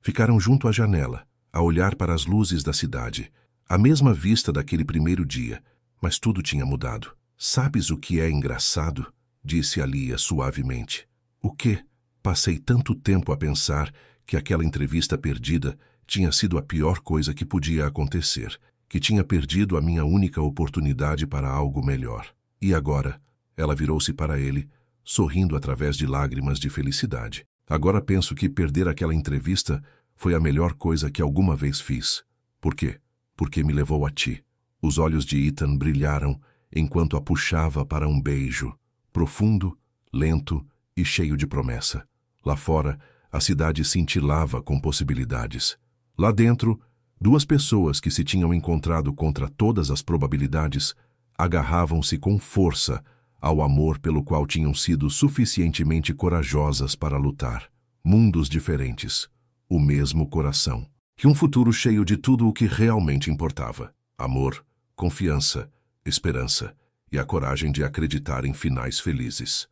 Ficaram junto à janela, a olhar para as luzes da cidade. A mesma vista daquele primeiro dia, mas tudo tinha mudado. Sabes o que é engraçado? Disse Alia suavemente. O quê? Passei tanto tempo a pensar que aquela entrevista perdida tinha sido a pior coisa que podia acontecer, que tinha perdido a minha única oportunidade para algo melhor. E agora? Ela virou-se para ele, sorrindo através de lágrimas de felicidade. Agora penso que perder aquela entrevista foi a melhor coisa que alguma vez fiz. Por quê? Porque me levou a ti. Os olhos de Ethan brilharam enquanto a puxava para um beijo, profundo, lento e cheio de promessa. Lá fora, a cidade cintilava com possibilidades. Lá dentro, duas pessoas que se tinham encontrado contra todas as probabilidades agarravam-se com força ao amor pelo qual tinham sido suficientemente corajosas para lutar. Mundos diferentes, o mesmo coração. E um futuro cheio de tudo o que realmente importava. Amor, confiança, esperança e a coragem de acreditar em finais felizes.